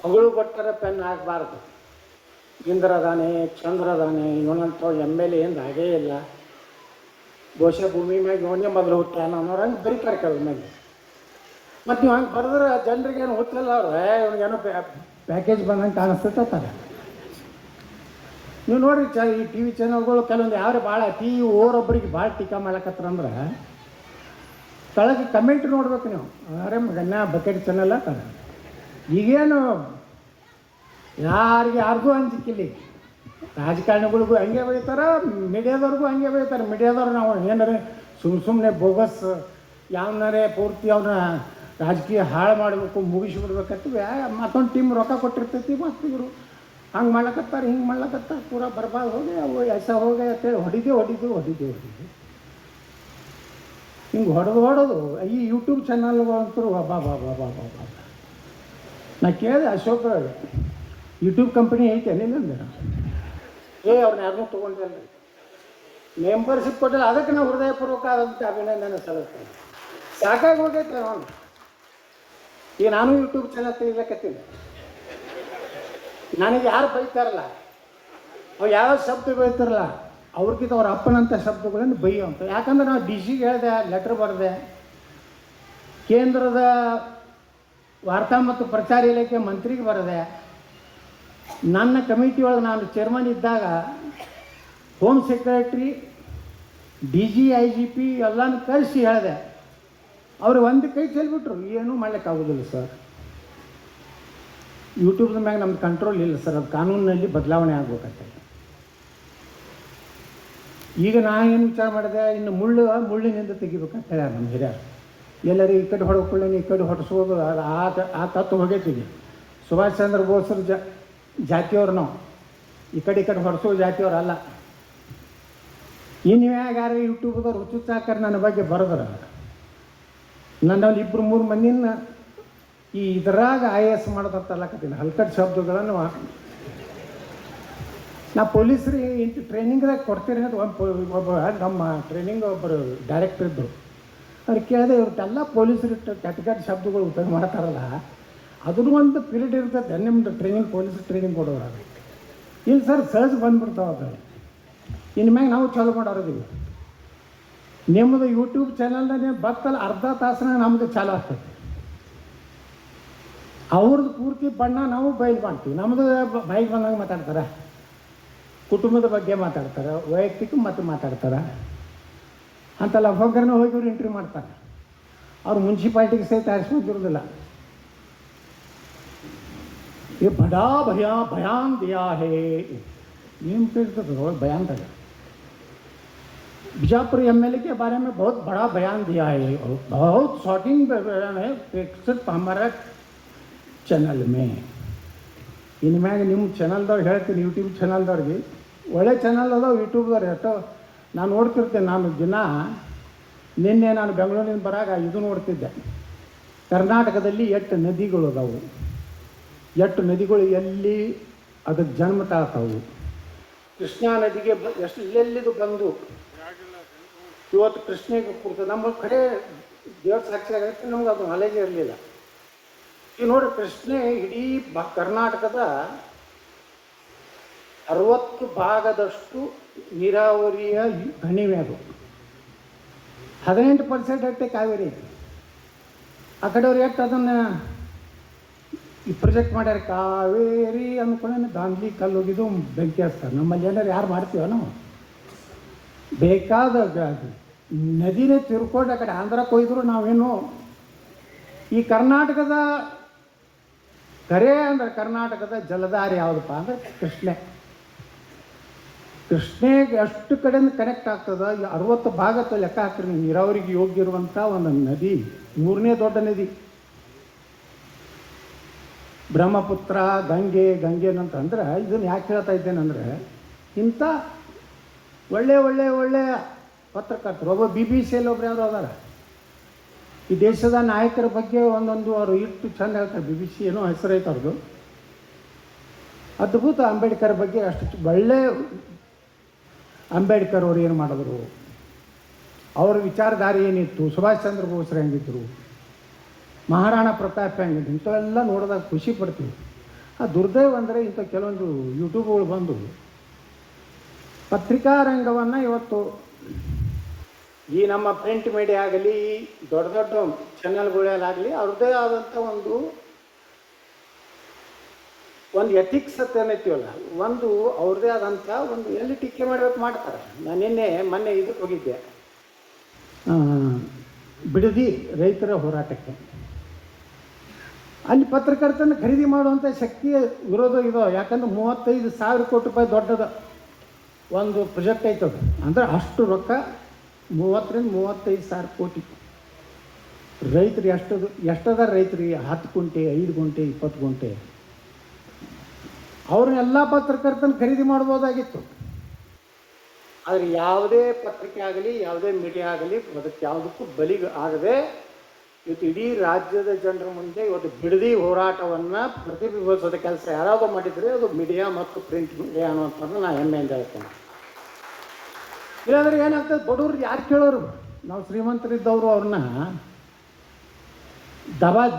ಹೊಗಳು ಕೊಟ್ಟರೆ ಪೆನ್ ಆಗಬಾರ್ದು. ಇಂದ್ರದಾನೆ, ಚಂದ್ರದಾನೆ, ಇವನಂತ MLA ಎಂದು ಹಾಗೇ ಇಲ್ಲ. ಬಹುಶಃ ಭೂಮಿ ಮ್ಯಾಗ ಇವನೇ ಮೊದಲು ಹುಟ್ಟಾನ ಅನ್ನೋರು ಹಂಗೆ ಬರೀತಾರೆ ಕೆಲವ್ರ ಮೇಲೆ. ಮತ್ತು ನೀವು ಹಂಗೆ ಬರೆದ್ರೆ ಜನರಿಗೆ ಏನು ಹುಟ್ಟಿಲ್ಲ, ಅವ್ರು ಇವ್ನಿಗೇನೋ ಪ್ಯಾಕೇಜ್ ಬಂದಂಗೆ ಕಾಣಿಸ್ತಿರ್ತಾರೆ. ನೀವು ನೋಡಿರಿ ಈ TV ಚಾನಲ್ಗಳು ಕೆಲವೊಂದು ಯಾವ್ದು ಭಾಳ ಓರೊಬ್ಬರಿಗೆ ಭಾಳ ಟೀಕಾ ಮಾಡ್ಲಕತ್ತಂದ್ರೆ ತಳಗೆ ಕಮೆಂಟ್ ನೋಡ್ಬೇಕು ನೀವು. ಅರೆ ಗಣ್ಣ ಬಕೆಟ್ ಚಾನಲ್ ಅಂತಾರೆ. ಈಗೇನು ಯಾರ್ದು ಅಂಜಿಕಿಲ್ಲ. ರಾಜಕಾರಣಿಗಳಿಗೂ ಹಂಗೆ ಬೈತಾರೆ, ಮೀಡಿಯಾದವ್ರಿಗೂ ಹಂಗೆ ಬೈತಾರೆ. ಮೀಡಿಯಾದವ್ರು ನಾವು ಏನಾರೆ ಸುಮ್ಮನೆ ಬೋಗಸ್ ಯಾವನಾರೇ ಪೂರ್ತಿ ಅವನ್ನ ರಾಜಕೀಯ ಹಾಳು ಮಾಡಬೇಕು, ಮುಗಿಸ್ಬಿಡ್ಬೇಕಂತೀವಿ. ಮತ್ತೊಂದು ಟೀಮ್ ರೊಕ್ಕ ಕೊಟ್ಟಿರ್ತೈತಿ, ಮತ್ತು ಇವರು ಹಂಗೆ ಮಾಡ್ಲಕತ್ತಾರೆ, ಹಿಂಗೆ ಮಾಡ್ಲಕತ್ತಾರೆ, ಪೂರ ಬರ್ಬಾದ್ ಹೋಗಿ ಅವು ಎಸ ಹೋಗಿ ಅಂತೇಳಿ ಹೊಡಿದು ಹಿಂಗೆ ಹೊಡೆದು ಈ ಯೂಟ್ಯೂಬ್ ಚಾನಲ್ಗಳಂತೂ ಬಾ ನಾ ಕೇಳಿದೆ ಅಶೋಕ್ ಯೂಟ್ಯೂಬ್ ಕಂಪ್ನಿ ಐತೆ ನಿನ್ನಂದ್ರೆ ಅವ್ರನ್ನ ಯಾರನ್ನೂ ತೊಗೊಂಡಿಲ್ಲ, ಮೆಂಬರ್ಶಿಪ್ ಕೊಟ್ಟಿಲ್ಲ. ಅದಕ್ಕೆ ನಾವು ಹೃದಯಪೂರ್ವಕ ಆದಂಥ ಅಭಿನಂದನೆ ಸಲ್ಲಿಸ್ತೇನೆ. ಸಾಕಾಗಿ ಹೋಗೈತೆ ನಾನು. ಈಗ ನಾನು ಯೂಟ್ಯೂಬ್ ಚಾನಲ್ ತೆಗಿಲಕತ್ತೀನಿ. ನನಗೆ ಯಾರು ಬೈತಾರಲ್ಲ, ಅವು ಯಾವ ಶಬ್ದ ಬೈತಾರಲ್ಲ, ಅವ್ರಿಗಿಂತ ಅವ್ರ ಅಪ್ಪನಂಥ ಶಬ್ದಗಳನ್ನು ಬೈಯುವಂಥ. ಯಾಕಂದ್ರೆ ನಾವು DC ಗೆ ಹೇಳಿದೆ, ಲೆಟ್ರ್ ಬರೆದೆ, ಕೇಂದ್ರದ ವಾರ್ತಾ ಮತ್ತು ಪ್ರಚಾರ ಇಲಾಖೆ ಮಂತ್ರಿಗೆ ಬರೆದೆ. ನನ್ನ ಕಮಿಟಿ ಒಳಗೆ ನಾನು ಚೇರ್ಮನ್ ಇದ್ದಾಗ ಹೋಮ್ ಸೆಕ್ರೆಟ್ರಿ, DG IGP ಎಲ್ಲನೂ ಕರೆಸಿ ಹೇಳಿದೆ. ಅವರು ಒಂದು ಕೈ ಚೆಲ್ಬಿಟ್ರು, ಏನೂ ಮಾಡ್ಲಿಕ್ಕಾಗೋದಿಲ್ಲ ಸರ್, ಯೂಟ್ಯೂಬ್ದ ಮ್ಯಾಗ ನಮ್ದು ಕಂಟ್ರೋಲ್ ಇಲ್ಲ ಸರ್, ಅದು ಕಾನೂನಿನಲ್ಲಿ ಬದಲಾವಣೆ ಆಗ್ಬೇಕಂತ. ಈಗ ನಾ ಏನು ವಿಚಾರ ಮಾಡಿದೆ, ಇನ್ನು ಮುಳ್ಳಿನಿಂದ ತೆಗಿಬೇಕಂತ ಹೇಳ್ಯಾರ ನಮ್ಮ ಹಿರಿಯರು. ಎಲ್ಲರೂ ಈ ಕಡೆ ಹೊಡ್ಕೊಳ್ಳಿ, ಈ ಕಡೆ ಹೊಡೆಸೋದು ಆ ತತ್ವ ಹೋಗೈತಿ. ಸುಭಾಷ್ ಚಂದ್ರ ಬೋಸ್ರ ಜಾತಿಯವ್ರು ನಾವು, ಈ ಕಡೆ ಹೊಡೆಸೋ ಜಾತಿಯವ್ರು ಅಲ್ಲ. ಇನ್ನು ಯಾರು ಯೂಟ್ಯೂಬ್ದವ್ರು ಹುಚ್ಚುಚ್ಚಾಕರ್ ನನ್ನ ಬಗ್ಗೆ ಬರೆದ್ರ, ನನ್ನಲ್ಲಿ 2-3 ಮಂದಿನ ಈ ಇದರಾಗ IAS ಮಾಡೋದಂತ ಅಲ್ಲಕತ್ತೀನಿ. ಹಲ್ಕಟ್ ಶಬ್ದಗಳನ್ನು ನಾ ಪೊಲೀಸರಿಗೆ ಇಂಟು ಟ್ರೈನಿಂಗ್ದಾಗ ಕೊಡ್ತೀರಿ ಅಂತ ಒಬ್ಬ ನಮ್ಮ ಟ್ರೈನಿಂಗ್ ಒಬ್ಬರು ಡೈರೆಕ್ಟರ್ ಇದ್ದರು. ಅವ್ರು ಕೇಳಿದೆ, ಇವ್ರದ್ದೆಲ್ಲ ಪೊಲೀಸರು ಕೆಟ್ಟ ಶಬ್ದಗಳು ಉಪಯೋಗ ಮಾಡ್ತಾರಲ್ಲ, ಅದನ್ನು ಒಂದು ಪೀರಿಯಡ್ ಇರ್ತದೆ ನಿಮ್ಮದು ಟ್ರೈನಿಂಗ್, ಪೊಲೀಸ್ ಟ್ರೈನಿಂಗ್ ಕೊಡೋರು. ಇಲ್ಲ ಸರ್, ಸಹಜ ಬಂದುಬಿಡ್ತಾವೆ. ಇನ್ನು ಮ್ಯಾಗ ನಾವು ಚಾಲು ಮಾಡೋರಿದ್ದೀವಿ. ನಿಮ್ಮದು ಯೂಟ್ಯೂಬ್ ಚಾನಲ್ನಾಗ ಬತ್ತಲ್ಲ ಅರ್ಧ ತಾಸನ ನಮ್ಮದು ಚಾಲು ಆಗ್ತದೆ. ಅವ್ರದ್ದು ಪೂರ್ತಿ ಬಣ್ಣ ನಾವು ಬಯಲು ಮಾಡ್ತೀವಿ. ನಮ್ಮದು ಬೈಕ್ ಬಂದಂಗೆ ಮಾತಾಡ್ತಾರೆ, ಕುಟುಂಬದ ಬಗ್ಗೆ ಮಾತಾಡ್ತಾರೆ, ವೈಯಕ್ತಿಕ ಮತ್ತು ಮಾತಾಡ್ತಾರೆ. ಅಂತಲ್ಲ ಹೋಗ್ರನ್ನ ಹೋಗಿ ಇವ್ರು ಇಂಟರ್ವ್ಯೂ ಮಾಡ್ತಾರೆ. ಅವ್ರು ಮುನ್ಸಿಪಾಲ್ಟಿಗೆ ಸಹಿತ ಆರಿಸ್ಕೊಂಡಿರೋದಿಲ್ಲ. ये बड़ा बयान दिया है, नीम पे तो बयान था। बीजापुर MLA के बारे में बहुत बड़ा बयान दिया है, बहुत शॉकिंग बयान है, सिर्फ हमारा चैनल में. इनमें ನಿಮ್ಮ ಚಾನಲ್ದವ್ರು ಹೇಳ್ತೀನಿ, ಯೂಟ್ಯೂಬ್ ಚಾನಲ್ದವ್ರಿಗೆ ಒಳ್ಳೆ ಚಾನಲ್ ಅದಾವೆ ಯೂಟ್ಯೂಬ್ದವ್ರು. ಎಷ್ಟೋ ನಾನು ನೋಡ್ತಿರ್ತೇನೆ. ನಾನು ನಿನ್ನೆ ನಾನು ಬೆಂಗಳೂರಿನಿಂದ ಬರಾಗ ಇದು ನೋಡ್ತಿದ್ದೆ, ಕರ್ನಾಟಕದಲ್ಲಿ 8 ನದಿಗಳು ಅದಾವು. 8 ನದಿಗಳು ಎಲ್ಲಿ ಅದಕ್ಕೆ ಜನ್ಮ ತಾಳ್ತಾವು. ಕೃಷ್ಣಾ ನದಿಗೆ ಎಲ್ಲೆಲ್ಲಿದು ಬಂದು ಇವತ್ತು ಕೃಷ್ಣೆಗೆ ಕೂರ್ತದೆ. ನಮ್ಮ ಕಡೆ ದೇವ್ರ ಸಾಕ್ಷಿ ಆಗತ್ತೆ, ನಮ್ಗೆ ಅದು ನಾಲೆಜ್ ಇರಲಿಲ್ಲ. ಈಗ ನೋಡಿ, ಕೃಷ್ಣೆ ಇಡೀ ಕರ್ನಾಟಕದ 60 ಭಾಗದಷ್ಟು ನೀರಾವರಿಯ ಕಣಿವೆ. ಅದು 18% ಅಷ್ಟೇ ಕಾವೇರಿ. ಆ ಕಡೆಯವ್ರು ಎಷ್ಟು ಅದನ್ನು ಈ ಪ್ರೊಜೆಕ್ಟ್ ಮಾಡ್ಯಾರ, ಕಾವೇರಿ ಅಂದ್ಕೊಂಡೇ ದಾಂಧಲಿ ಕಲ್ಲು ಹೋಗಿದ್ದು ಬೆಂಕಿ ಹಚ್ತಾರೆ. ನಮ್ಮಲ್ಲಿ ಏನಾರು ಯಾರು ಮಾಡ್ತೀವ ನಾವು? ಬೇಕಾದ ನದಿನೇ ತಿರ್ಕೊಂಡು ಆ ಕಡೆ ಆಂಧ್ರಕ್ಕೆ ಹೋಯ್ದ್ರು ನಾವೇನು ಈ ಕರ್ನಾಟಕದ ಕರೆ ಅಂದರೆ ಕರ್ನಾಟಕದ ಜಲಧಾರೆ ಯಾವುದಪ್ಪ ಅಂದರೆ ಕೃಷ್ಣೆಗೆ ಅಷ್ಟು ಕಡೆಯಿಂದ ಕನೆಕ್ಟ್ ಆಗ್ತದೆ. 60 ಭಾಗದ ಲೆಕ್ಕ ಹಾಕ್ರಿ ನೀವು. ನೀರಾವರಿಗೆ ಯೋಗ್ಯ ಇರುವಂಥ ಒಂದು ನದಿ, 3ನೇ ದೊಡ್ಡ ನದಿ ಬ್ರಹ್ಮಪುತ್ರ, ಗಂಗೆನಂತಂದ್ರೆ ಇದನ್ನು ಯಾಕೆ ಹೇಳ್ತಾ ಇದ್ದೇನೆಂದರೆ, ಇಂಥ ಒಳ್ಳೆಯ ಪತ್ರಕರ್ತರು, ಒಬ್ಬ BBC ಒಬ್ರು ಯಾರು ಅದಾರ, ಈ ದೇಶದ ನಾಯಕರ ಬಗ್ಗೆ ಒಂದೊಂದು ಅವರು ಇಟ್ಟು ಚಂದ ಹೇಳ್ತಾರೆ. BBC ಏನೋ ಹೆಸರೈತೆ ಅವ್ರದ್ದು. ಅದ್ಭುತ. ಅಂಬೇಡ್ಕರ್ ಬಗ್ಗೆ ಅಷ್ಟು ಒಳ್ಳೆ ಅಂಬೇಡ್ಕರ್ ಅವರು ಏನು ಮಾಡಿದ್ರು, ಅವ್ರ ವಿಚಾರಧಾರೆ ಏನಿತ್ತು, ಸುಭಾಷ್ ಚಂದ್ರ ಬೋಸ್ರು ಹೆಂಗಿದ್ರು, ಮಹಾರಾಣಾ ಪ್ರತಾಪ್ ಹೆಂಗಿದ್ರು, ಇಂಥವೆಲ್ಲ ನೋಡಿದಾಗ ಖುಷಿ ಪಡ್ತೀವಿ. ಆ ದುರ್ದೈವ ಅಂದರೆ ಇಂಥ ಕೆಲವೊಂದು ಯೂಟ್ಯೂಬ್ಗಳು ಬಂದು ಪತ್ರಿಕಾ ರಂಗವನ್ನು ಇವತ್ತು ಈ ನಮ್ಮ ಪ್ರಿಂಟ್ ಮೀಡಿಯಾ ಆಗಲಿ, ದೊಡ್ಡ ಚಾನಲ್ಗಳಲ್ಲಾಗಲಿ ಅವ್ರದ್ದೇ ಆದಂಥ ಒಂದು ಎಥಿಕ್ಸ್ ಅಂತ ಏನೈತೀವಲ್ಲ, ಒಂದು ಅವ್ರದ್ದೇ ಆದಂಥ ಒಂದು ಎಲ್ಲಿ ಟೀಕೆ ಮಾಡಬೇಕು ಮಾಡ್ತಾರೆ. ನಾನು ಮೊನ್ನೆ ಇದಕ್ಕೆ ಹೋಗಿದ್ದೆ, ಬಿಡದಿ ರೈತರ ಹೋರಾಟಕ್ಕೆ. ಅಲ್ಲಿ ಪತ್ರಕರ್ತನ ಖರೀದಿ ಮಾಡುವಂಥ ಶಕ್ತಿಯ ವಿರೋಧ ಇದೋ. ಯಾಕಂದ್ರೆ 35,000 ಕೋಟಿ ರೂಪಾಯಿ ದೊಡ್ಡದ ಒಂದು ಪ್ರಾಜೆಕ್ಟ್ ಐತದು. ಅಂದರೆ ಅಷ್ಟು ರೊಕ್ಕ 30ರಿಂದ 35,000 ಕೋಟಿ. ರೈತರು ಎಷ್ಟದ ರೈತರಿಗೆ 10 ಗುಂಟೆ, 5 ಗುಂಟೆ, 20 ಗುಂಟೆ ಅವ್ರನ್ನೆಲ್ಲ ಪತ್ರಕರ್ತನ ಖರೀದಿ ಮಾಡ್ಬೋದಾಗಿತ್ತು. ಆದರೆ ಯಾವುದೇ ಪತ್ರಿಕೆ ಆಗಲಿ, ಯಾವುದೇ ಮೀಡಿಯಾ ಆಗಲಿ ಅದಕ್ಕೆ ಯಾವುದಕ್ಕೂ ಬಲಿಗೆ ಆಗದೆ ಇವತ್ತು ಇಡೀ ರಾಜ್ಯದ ಜನರ ಮುಂದೆ ಇವತ್ತು ಬಿಡದಿ ಹೋರಾಟವನ್ನು ಪ್ರತಿಬಿಂಬಿಸೋದ ಕೆಲಸ ಯಾರಾದರೂ ಮಾಡಿದರೆ ಅದು ಮೀಡಿಯಾ ಮತ್ತು ಪ್ರಿಂಟ್ ಮೀಡಿಯಾ ಅನ್ನುವಂಥದ್ದು ನಾನು ಹೆಮ್ಮೆಯಿಂದ ಹೇಳ್ತೇನೆ. ಇಲ್ಲಾಂದ್ರೆ ಏನಾಗ್ತದೆ, ಬಡವ್ರು ಯಾರು ಕೇಳೋರು? ನಾವು ಶ್ರೀಮಂತರಿದ್ದವರು ಅವ್ರನ್ನ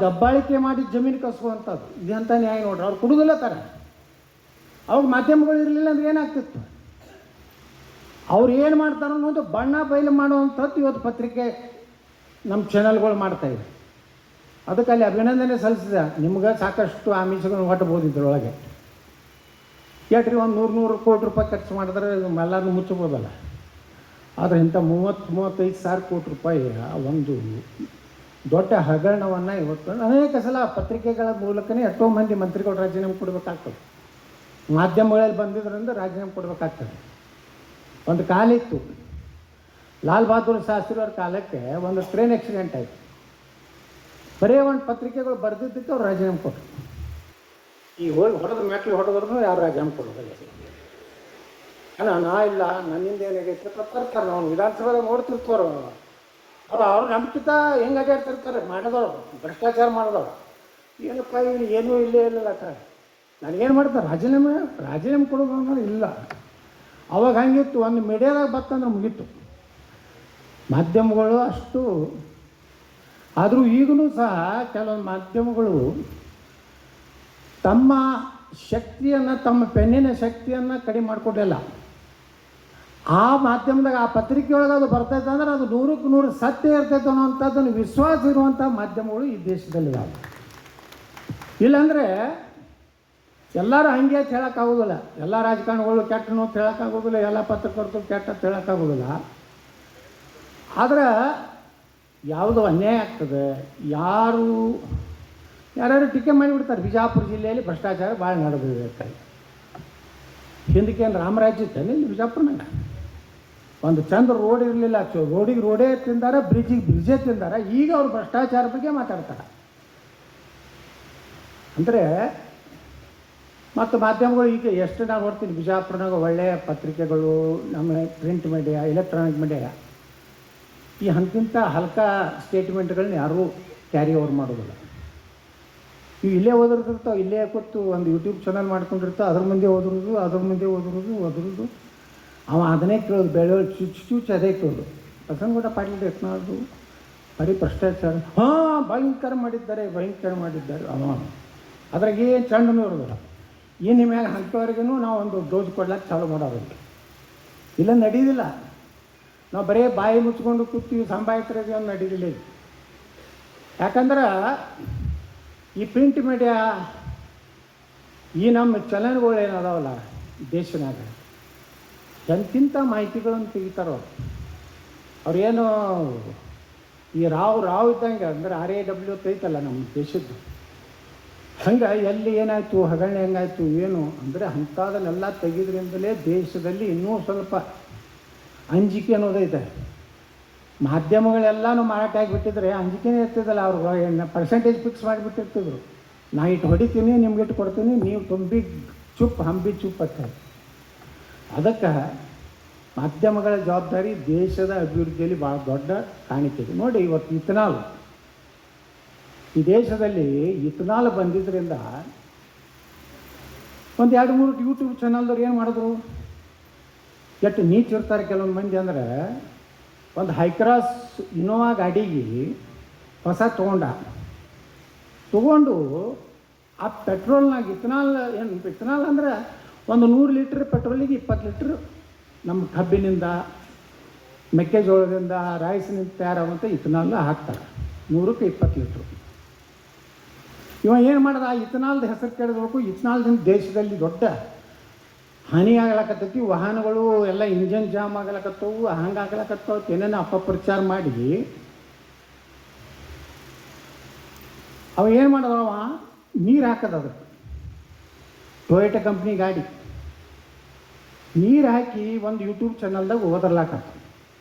ದಬ್ಬಾಳಿಕೆ ಮಾಡಿ ಜಮೀನು ಕಸ್ಕುವಂಥದ್ದು ಇದಂಥ ನ್ಯಾಯ ನೋಡ್ರಿ. ಅವ್ರು ಕುಡುದಿಲ್ಲ ತರ. ಅವಾಗ ಮಾಧ್ಯಮಗಳು ಇರಲಿಲ್ಲ ಅಂದ್ರೆ ಏನಾಗ್ತಿತ್ತು? ಅವ್ರು ಏನು ಮಾಡ್ತಾರೋ ಅನ್ನೋದು ಬಣ್ಣ ಬಯಲು ಮಾಡುವಂಥದ್ದು ಇವತ್ತು ಪತ್ರಿಕೆ ನಮ್ಮ ಚಾನಲ್ಗಳು ಮಾಡ್ತಾಯಿದೆ. ಅದಕ್ಕೆ ಅಲ್ಲಿ ಅಭಿನಂದನೆ ಸಲ್ಲಿಸಿದೆ. ನಿಮ್ಗೆ ಸಾಕಷ್ಟು ಆಮಿಷಗಳನ್ನು ಹೊಟ್ಟಬೋದು ಇದ್ರೊಳಗೆ. ಕೇಳ್ರಿ, ಒಂದು 100 ಕೋಟಿ ರೂಪಾಯಿ ಖರ್ಚು ಮಾಡಿದ್ರೆ ಎಲ್ಲರೂ ಮುಚ್ಚಬೋದಲ್ಲ. ಆದರೆ ಇಂಥ 30-35,000 ಕೋಟಿ ರೂಪಾಯಿ ಒಂದು ದೊಡ್ಡ ಹಗರಣವನ್ನು ಇವತ್ತು ಅನೇಕ ಸಲ ಪತ್ರಿಕೆಗಳ ಮೂಲಕನೇ ಎಷ್ಟೋ ಮಂದಿ ಮಂತ್ರಿಗಳು ರಾಜೀನಾಮೆ ಕೊಡಬೇಕಾಗ್ತದೆ. ಮಾಧ್ಯಮಗಳಲ್ಲಿ ಬಂದಿದ್ದರಿಂದ ರಾಜೀನಾಮೆ ಕೊಡಬೇಕಾಗ್ತದೆ. ಒಂದು ಕಾಲಿತ್ತು, ಲಾಲ್ ಬಹದ್ದೂರ್ ಶಾಸ್ತ್ರಿ ಅವ್ರ ಕಾಲಕ್ಕೆ ಒಂದು ಟ್ರೈನ್ ಆಕ್ಸಿಡೆಂಟ್ ಆಯಿತು. ಬರೀ ಒಂದು ಪತ್ರಿಕೆಗಳು ಬರೆದಿದ್ದಕ್ಕೆ ಅವ್ರು ರಾಜೀನಾಮೆ ಕೊಟ್ಟರು. ಈಗ ಹೋಗಿ ಹೊಡೆದ್ರು ಯಾರು ರಾಜೀನಾಮೆ ಕೊಡೋದಿಲ್ಲ. ಅಲ್ಲ, ಇಲ್ಲ ನನ್ನಿಂದ ಏನಾಗೈತೆ ತರ್ತಾರೆ. ನಾವು ವಿಧಾನಸಭೆದಾಗ ನೋಡ್ತಿರ್ತಾರ. ಅವ್ರು ನಮ್ಕಿಂತ ಹೆಂಗೆ ಅಡ್ಡಾಡ್ತಿರ್ತಾರೆ, ಮಾಡಿದವರು ಭ್ರಷ್ಟಾಚಾರ ಮಾಡಿದವರು. ಏನಪ್ಪ ಇಲ್ಲಿ ಏನೂ ಇಲ್ಲೇ ಇಲ್ಲ ಅಕ್ಕ, ನನಗೇನು ಮಾಡ್ತಾರೆ, ರಾಜೀನಾಮೆ ಕೊಡೋದು ಅನ್ನೋದು ಇಲ್ಲ. ಅವಾಗ ಹಂಗಿತ್ತು. ಒಂದು ಮೀಡಿಯಾದಾಗ ಬರ್ತಂದ್ರೆ ಮುಗೀತು. ಮಾಧ್ಯಮಗಳು ಅಷ್ಟು ಆದರೂ ಈಗಲೂ ಸಹ ಕೆಲವೊಂದು ಮಾಧ್ಯಮಗಳು ತಮ್ಮ ಶಕ್ತಿಯನ್ನು, ತಮ್ಮ ಪೆನ್ನಿನ ಶಕ್ತಿಯನ್ನು ಕಡಿಮೆ ಮಾಡಿಕೊಟ್ಟಿಲ್ಲ. ಆ ಮಾಧ್ಯಮದಾಗ, ಆ ಪತ್ರಿಕೆಯೊಳಗೆ ಅದು ಬರ್ತೈತೆ ಅಂದ್ರೆ ಅದು 100ಕ್ಕೆ 100 ಸತ್ಯ ಇರ್ತೈತೆ ಅನ್ನೋವಂಥದ್ದನ್ನು ವಿಶ್ವಾಸ ಇರುವಂಥ ಮಾಧ್ಯಮಗಳು ಈ ದೇಶದಲ್ಲಿದ್ದಾವೆ. ಇಲ್ಲಾಂದರೆ ಎಲ್ಲರೂ ಹಂಗೆ ಅಂತ ಹೇಳೋಕ್ಕಾಗೋದಿಲ್ಲ. ಎಲ್ಲ ರಾಜಕಾರಣಿಗಳು ಕೆಟ್ಟನು ಅಂತ ಹೇಳೋಕ್ಕಾಗೋದಿಲ್ಲ, ಎಲ್ಲ ಪತ್ರಕರ್ತರು ಕೆಟ್ಟ ಅಂತ ಹೇಳೋಕ್ಕಾಗೋದಿಲ್ಲ. ಆದರೆ ಯಾವುದು ಅನ್ಯಾಯ ಆಗ್ತದೆ, ಯಾರ್ಯಾರು ಟೀಕೆ ಮಾಡಿಬಿಡ್ತಾರೆ. ಬಿಜಾಪುರ ಜಿಲ್ಲೆಯಲ್ಲಿ ಭ್ರಷ್ಟಾಚಾರ ಭಾಳ ನಡೆದಿದೆ. ಹಿಂದಕ್ಕೇನು ರಾಮರಾಜ್ಯ ಇತ್ತೇನೆ ಇಲ್ಲಿ ಬಿಜಾಪುರನಾಗ? ಒಂದು ಚಂದ ರೋಡ್ ಇರಲಿಲ್ಲ. ರೋಡೇ ತಿಂದಾರೆ, ಬ್ರಿಡ್ಜೇ ತಿಂದಾರೆ. ಈಗ ಅವ್ರು ಭ್ರಷ್ಟಾಚಾರ ಬಗ್ಗೆ ಮಾತಾಡ್ತಾರೆ. ಅಂದರೆ ಮತ್ತು ಮಾಧ್ಯಮಗಳು ಈಗ ಎಷ್ಟು ನಾವು ನೋಡ್ತೀನಿ ಬಿಜಾಪುರನಾಗ ಒಳ್ಳೆಯ ಪತ್ರಿಕೆಗಳು, ನಮ್ಮ ಪ್ರಿಂಟ್ ಮೀಡಿಯಾ, ಎಲೆಕ್ಟ್ರಾನಿಕ್ ಮೀಡಿಯಾ ಈ ಹಂಗಿಂತ ಹಲ್ಕ ಸ್ಟೇಟ್ಮೆಂಟ್ಗಳನ್ನ ಯಾರೂ ಕ್ಯಾರಿ ಓವರ್ ಮಾಡೋದಿಲ್ಲ. ಇವು ಇಲ್ಲೇ ಓದಿರ್ತಿರ್ತಾವೆ, ಇಲ್ಲೇ ಕೂತು ಒಂದು ಯೂಟ್ಯೂಬ್ ಚಾನಲ್ ಮಾಡ್ಕೊಂಡಿರ್ತಾವೆ, ಅದ್ರ ಮುಂದೆ ಓದಿರೋದು ಅವ ಅದನ್ನೇ ಕೇಳೋದು. ಬೆಳೆಯೋಳು ಚುಚ್ಚು ಅದೇ ಕೇಳೋದು. ಬಸನಗೌಡ ಪಾಟೀಲ್ ಯತ್ನಾಳ್ ಬರೀ ಭ್ರಷ್ಟಾಚಾರ, ಭಯಂಕರ ಮಾಡಿದ್ದಾರೆ ಅವ ಅದ್ರಾಗ ಏನು ಚಂಡನೂ ಇರೋದಿಲ್ಲ. ಇನ್ನು ಮ್ಯಾಗ ಅಂಥವ್ರಿಗೂ ನಾವು ಒಂದು ಡೋಸ್ ಕೊಡ್ಲಿಕ್ಕೆ ಚಾಲು ಮಾಡೋದು. ಇಲ್ಲ ನಡೆಯೋದಿಲ್ಲ. ನಾವು ಬರೀ ಬಾಯಿ ಮುಚ್ಕೊಂಡು ಕೂತೀವಿ, ಸಂಭಾಯಿತರಿಗೆ ಒಂದು ನಡೆಯೋದಿಲ್ಲ. ಯಾಕಂದ್ರೆ ಈ ಪ್ರಿಂಟ್ ಮೀಡಿಯಾ, ಈ ನಮ್ಮ ಚಲನಗಳು ಏನದಾವಲ್ಲ ದೇಶನಾಗ, ಎಂತಿಂಥ ಮಾಹಿತಿಗಳನ್ನು ತೆಗಿತಾರೋ ಅವ್ರೇನು ಈ ರಾವ್ ಇದ್ದಂಗೆ ಅಂದ್ರೆ RAW ಐತಲ್ಲ ನಮ್ಮ ದೇಶದ್ದು, ಹಂಗೆ ಎಲ್ಲಿ ಏನಾಯಿತು, ಹಗರಣ ಹೆಂಗಾಯಿತು ಏನು ಅಂದರೆ ಅಂಥದನ್ನೆಲ್ಲ ತೆಗೆದ್ರಿಂದಲೇ ದೇಶದಲ್ಲಿ ಇನ್ನೂ ಸ್ವಲ್ಪ ಅಂಜಿಕೆ ಅನ್ನೋದೈತೆ. ಮಾಧ್ಯಮಗಳೆಲ್ಲನೂ ಮಾರಾಟ ಆಗಿಬಿಟ್ಟಿದ್ರೆ ಅಂಜಿಕೆನೇ ಇರ್ತಿದ್ದಲ್ಲ, ಅವ್ರು ಪರ್ಸೆಂಟೇಜ್ ಫಿಕ್ಸ್ ಮಾಡಿಬಿಟ್ಟಿರ್ತಿದ್ರು. ನಾ ಇಟ್ಟು ಹೊಡಿತೀನಿ, ನಿಮ್ಗೆ ಇಟ್ಟು ಕೊಡ್ತೀನಿ, ನೀವು ತುಂಬಿ ಚುಪ್ ಹಂಬಿ ಚುಪ್ ಅಂತ. ಅದಕ್ಕೆ ಮಾಧ್ಯಮಗಳ ಜವಾಬ್ದಾರಿ ದೇಶದ ಅಭಿವೃದ್ಧಿಯಲ್ಲಿ ಭಾಳ ದೊಡ್ಡ ಕಾಣಿಕೆ ಇದೆ. ನೋಡಿ, ಇವತ್ತು ಇಥನಾಲ್, ಈ ದೇಶದಲ್ಲಿ ಇಥನಾಲ್ ಬಂದಿದ್ದರಿಂದ ಒಂದು 2-3 ಯೂಟ್ಯೂಬ್ ಚಾನಲ್ದವ್ರು ಏನು ಮಾಡಿದ್ರು, ಎಷ್ಟು ನೀಚಿರ್ತಾರೆ ಕೆಲವೊಂದು ಮಂದಿ ಅಂದರೆ, ಒಂದು ಹೈಕ್ರಾಸ್ ಇನೋವಾ ಗಾಡಿಗೆ ಹೊಸ ತೊಗೊಂಡು ಆ ಪೆಟ್ರೋಲ್ನಾಗ ಇಥನಾಲ್ ಅಂದ್ರೆ ಒಂದು 100 ಲೀಟ್ರ್ ಪೆಟ್ರೋಲಿಗೆ 20 ಲೀಟ್ರ್ ನಮ್ಮ ಕಬ್ಬಿನಿಂದ, ಮೆಕ್ಕೆಜೋಳದಿಂದ, ರೈಸಿನಿಂದ ತಯಾರಾಗುವಂಥ ಇಥನಾಲ್ ಹಾಕ್ತಾರೆ. 100ಕ್ಕೆ 20 ಲೀಟ್ರು. ಇವ ಏನು ಮಾಡ್ದ, ಆ ಇಥನಾಲ್ದ ಹೆಸರು ಕೇಳಬೇಕು. ಇಥನಾಲ್ದಿಂದ ದೇಶದಲ್ಲಿ ದೊಡ್ಡ ಹಾನಿ ಆಗ್ಲಕತ್ತೈತಿ. ವಾಹನಗಳು ಎಲ್ಲ ಇಂಜನ್ ಜಾಮ್ ಆಗ್ಲಕತ್ತವು, ಹಂಗೆ ಆಗ್ಲಕತ್ತವು, ಏನೇನೋ ಅಪಪ್ರಚಾರ ಮಾಡಿ ಅವ ಏನು ಮಾಡಿದವ, ನೀರು ಹಾಕದ ಅದಕ್ಕೆ. ಟೊಯೋಟಾ ಕಂಪ್ನಿ ಗಾಡಿ ನೀರು ಹಾಕಿ ಒಂದು ಯೂಟ್ಯೂಬ್ ಚಾನಲ್ದಾಗ ಓದರ್ಲಾಕತ್ತ.